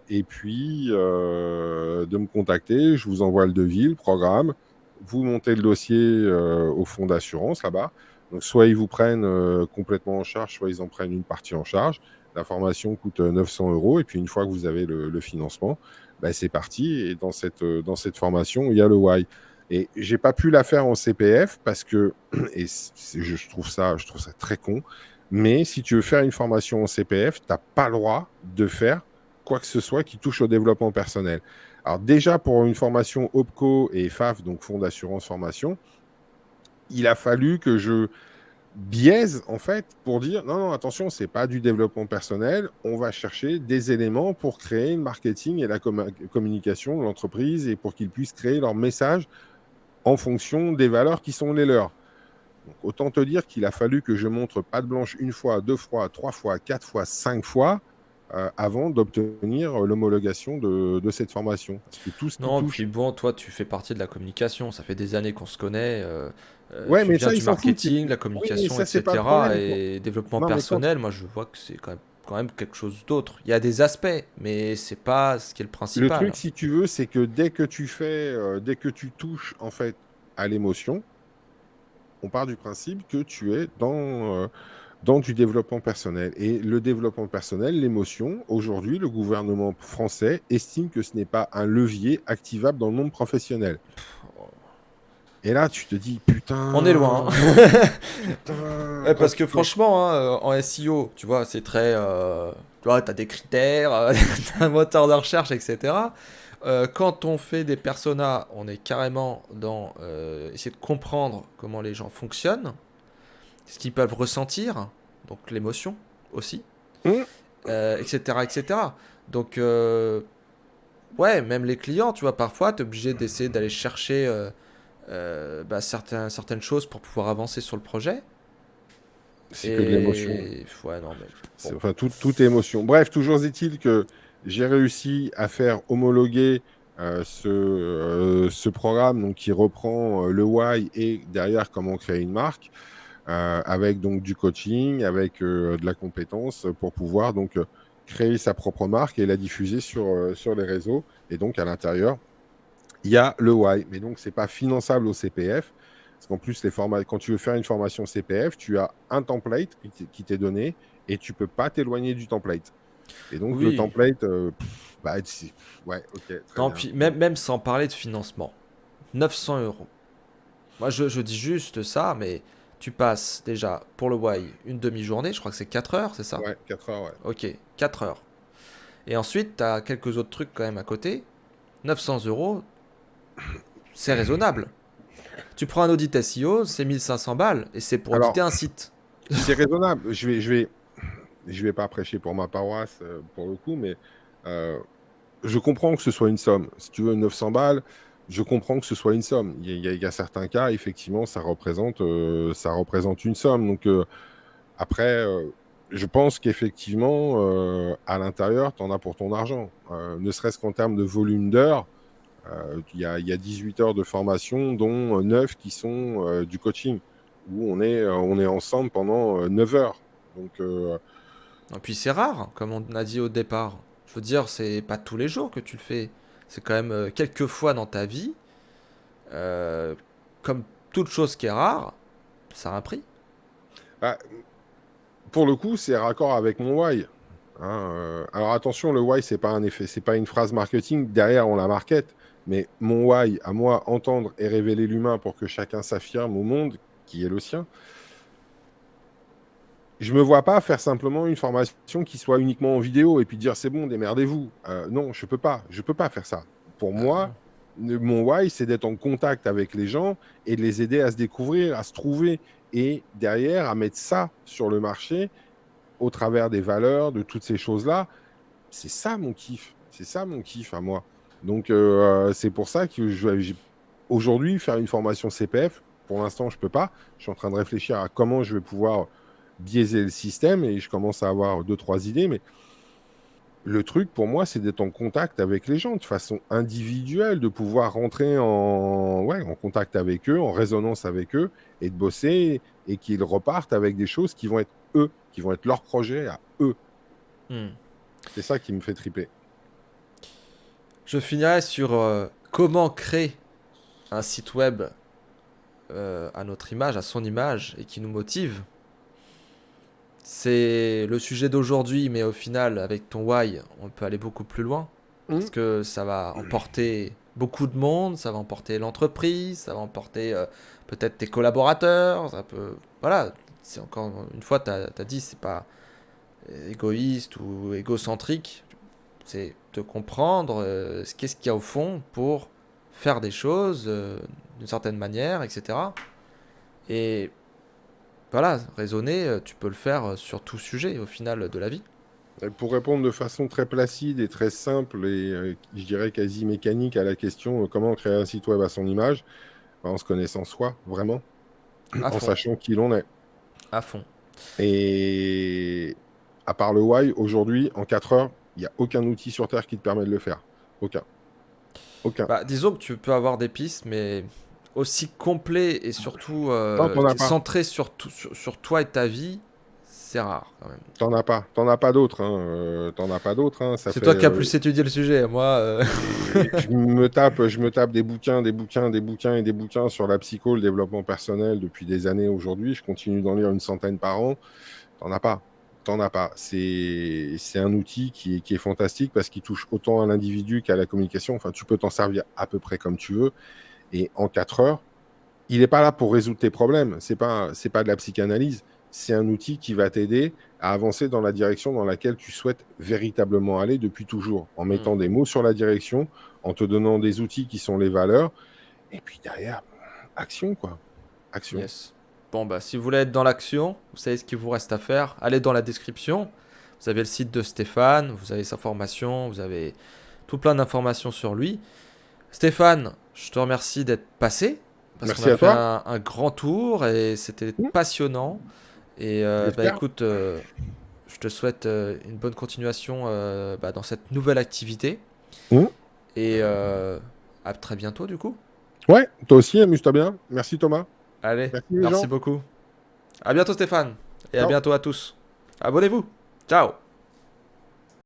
Speaker 2: Et puis, de me contacter. Je vous envoie le devis, le programme. Vous montez le dossier au fonds d'assurance là-bas. Donc, soit ils vous prennent complètement en charge, soit ils en prennent une partie en charge. La formation coûte 900 euros. Et puis, une fois que vous avez le financement, bah, c'est parti. Et dans cette formation, il y a le why. Et j'ai pas pu la faire en CPF parce que, et je trouve ça très con, mais si tu veux faire une formation en CPF, tu n'as pas le droit de faire quoi que ce soit qui touche au développement personnel. Alors déjà, pour une formation OPCO et FAF, donc Fonds d'assurance formation, il a fallu que je biaise, en fait, pour dire, non, non, attention, c'est pas du développement personnel, on va chercher des éléments pour créer le marketing et la communication de l'entreprise et pour qu'ils puissent créer leur message en fonction des valeurs qui sont les leurs. Donc, autant te dire qu'il a fallu que je montre patte blanche une fois, deux fois, trois fois, quatre fois, cinq fois avant d'obtenir l'homologation de cette formation. Parce que tout ce qui
Speaker 1: Non,
Speaker 2: touche.
Speaker 1: puis bon, toi, tu fais partie de la communication. Ça fait des années qu'on se connaît.
Speaker 2: Ouais,
Speaker 1: Tu
Speaker 2: mais
Speaker 1: viens
Speaker 2: ça, ils
Speaker 1: du
Speaker 2: s'en foutent.
Speaker 1: marketing, la
Speaker 2: Oui, mais
Speaker 1: communication,
Speaker 2: ça, c'est pas le
Speaker 1: etc.
Speaker 2: problème.
Speaker 1: Et développement
Speaker 2: Non, mais quand.
Speaker 1: personnel, moi, je vois que c'est quand même quelque chose d'autre. Il y a des aspects, mais c'est pas ce qui est le
Speaker 2: Le truc,
Speaker 1: principal.
Speaker 2: si tu veux, c'est que dès que tu touches, en fait, à l'émotion, on part du principe que tu es dans du développement personnel. Et le développement personnel, l'émotion, aujourd'hui, le gouvernement français estime que ce n'est pas un levier activable dans le monde professionnel. Et là, tu te dis,
Speaker 1: On est loin,
Speaker 2: putain,
Speaker 1: hein.
Speaker 2: putain,
Speaker 1: Ouais, parce que franchement, hein, en SEO, tu vois, c'est très. Tu vois, t'as des critères, t'as un moteur de recherche, etc. Quand on fait des personas, on est carrément dans essayer de comprendre comment les gens fonctionnent, ce qu'ils peuvent ressentir, donc l'émotion aussi,
Speaker 2: hum,
Speaker 1: etc., etc. Donc, ouais, même les clients, tu vois, parfois, t'es obligé d'essayer d'aller chercher bah, certaines choses pour pouvoir avancer sur le projet.
Speaker 2: c'est que de l'émotion.
Speaker 1: Et ouais, non, mais bon.
Speaker 2: Enfin, tout est émotion. Bref, toujours est-il que j'ai réussi à faire homologuer ce programme donc, qui reprend le why et derrière comment créer une marque, avec donc du coaching, avec de la compétence pour pouvoir donc créer sa propre marque et la diffuser sur les réseaux. Et donc à l'intérieur, il y a le why. Mais donc, c'est pas finançable au CPF. Parce qu'en plus, quand tu veux faire une formation CPF, tu as un template qui t'est donné et tu peux pas t'éloigner du template. Et donc, le
Speaker 1: Oui.
Speaker 2: template, bah, ouais, ok, très
Speaker 1: Non,
Speaker 2: bien.
Speaker 1: puis même sans parler de financement. 900 euros. Moi, je dis juste ça, mais tu passes déjà pour le Y une demi-journée, je crois que c'est 4 heures, c'est ça?
Speaker 2: Ouais, 4 heures, ouais.
Speaker 1: Ok, 4 heures. Et ensuite, tu as quelques autres trucs quand même à côté. 900 euros, c'est raisonnable. Tu prends un audit SEO, c'est 1500 balles, et c'est pour
Speaker 2: Alors,
Speaker 1: auditer un site.
Speaker 2: c'est raisonnable. Je vais pas prêcher pour ma paroisse, pour le coup, mais euh, je comprends que ce soit une somme. Si tu veux 900 balles, je comprends que ce soit une somme. Il y a certains cas, effectivement, ça représente une somme. Donc, après, je pense qu'effectivement, à l'intérieur, tu en as pour ton argent. Ne serait-ce qu'en termes de volume d'heures, il y a 18 heures de formation, dont 9 qui sont du coaching, où on est ensemble pendant 9 heures. Donc,
Speaker 1: Et puis c'est rare, comme on a dit au départ. Je veux dire, c'est pas tous les jours que tu le fais. C'est quand même quelques fois dans ta vie. Euh, Comme toute chose qui est rare, ça a un prix.
Speaker 2: bah, pour le coup, c'est raccord avec mon why. Hein, alors attention, le why, c'est pas un effet, c'est pas une phrase marketing. Derrière, on la market. Mais mon why, à moi, entendre et révéler l'humain pour que chacun s'affirme au monde, qui est le sien, je me vois pas faire simplement une formation qui soit uniquement en vidéo et puis dire c'est bon, démerdez-vous. Non, je peux pas. Je peux pas faire ça. Pour moi, mon why, c'est d'être en contact avec les gens et de les aider à se découvrir, à se trouver et derrière à mettre ça sur le marché au travers des valeurs, de toutes ces choses-là. C'est ça mon kiff. C'est ça mon kiff à moi. Donc, c'est pour ça que aujourd'hui, faire une formation CPF, pour l'instant, je peux pas. Je suis en train de réfléchir à comment je vais pouvoir biaiser le système et je commence à avoir deux, trois idées. Mais le truc pour moi, c'est d'être en contact avec les gens de façon individuelle, de pouvoir rentrer en contact avec eux, en résonance avec eux et de bosser et qu'ils repartent avec des choses qui vont être eux, qui vont être leur projet à eux.
Speaker 1: Hmm.
Speaker 2: C'est ça qui me fait triper.
Speaker 1: Je finirai sur comment créer un site web à notre image, à son image, et qui nous motive. C'est le sujet d'aujourd'hui, mais au final, avec ton why, on peut aller beaucoup plus loin. Parce que ça va emporter beaucoup de monde, ça va emporter l'entreprise, ça va emporter peut-être tes collaborateurs, ça peut... Voilà, c'est encore une fois, tu as dit, c'est pas égoïste ou égocentrique, c'est de comprendre qu'est-ce qu'il y a au fond pour faire des choses d'une certaine manière, etc. Et voilà, raisonner, tu peux le faire sur tout sujet au final de la vie.
Speaker 2: Et pour répondre de façon très placide et très simple et je dirais quasi mécanique à la question comment créer un site web à son image, en se connaissant soi, vraiment,
Speaker 1: À
Speaker 2: en
Speaker 1: fond,
Speaker 2: sachant qui l'on est.
Speaker 1: à fond.
Speaker 2: Et à part le why, aujourd'hui, en 4 heures, il n'y a aucun outil sur Terre qui te permet de le faire. Aucun. Aucun.
Speaker 1: Bah, disons que tu peux avoir des pistes, mais aussi complet et surtout
Speaker 2: Non, t'en as pas.
Speaker 1: centré sur toi et ta vie, c'est rare quand même.
Speaker 2: T'en as pas. T'en as pas d'autres. Hein. T'en as pas d'autres. Hein. Ça
Speaker 1: C'est
Speaker 2: fait.
Speaker 1: toi qui as plus étudié le sujet, moi.
Speaker 2: Je me tape des bouquins, des bouquins, des bouquins et des bouquins sur la psycho, le développement personnel depuis des années aujourd'hui. Je continue d'en lire une centaine par an. T'en as pas. T'en as pas. C'est un outil qui est fantastique parce qu'il touche autant à l'individu qu'à la communication. Enfin, tu peux t'en servir à peu près comme tu veux. Et en 4 heures, il n'est pas là pour résoudre tes problèmes. C'est pas de la psychanalyse. C'est un outil qui va t'aider à avancer dans la direction dans laquelle tu souhaites véritablement aller depuis toujours, en
Speaker 1: Hmm.
Speaker 2: mettant des mots sur la direction, en te donnant des outils qui sont les valeurs, et puis derrière, action, quoi. Action.
Speaker 1: Yes. Bon, bah, si vous voulez être dans l'action, vous savez ce qu'il vous reste à faire. Allez dans la description. Vous avez le site de Stéphane, vous avez sa formation, vous avez tout plein d'informations sur lui. Stéphane, je te remercie d'être passé parce qu'on
Speaker 2: Merci
Speaker 1: a
Speaker 2: à
Speaker 1: fait
Speaker 2: toi.
Speaker 1: un grand tour et c'était passionnant. Et bah
Speaker 2: J'espère.
Speaker 1: écoute, je te souhaite une bonne continuation bah, dans cette nouvelle activité
Speaker 2: Mmh.
Speaker 1: et à très bientôt du coup.
Speaker 2: Ouais, toi aussi, amuse-toi bien. Merci Thomas.
Speaker 1: Allez,
Speaker 2: Merci les
Speaker 1: merci
Speaker 2: gens.
Speaker 1: beaucoup. À bientôt Stéphane et à
Speaker 2: Ciao.
Speaker 1: bientôt à tous. Abonnez-vous. Ciao.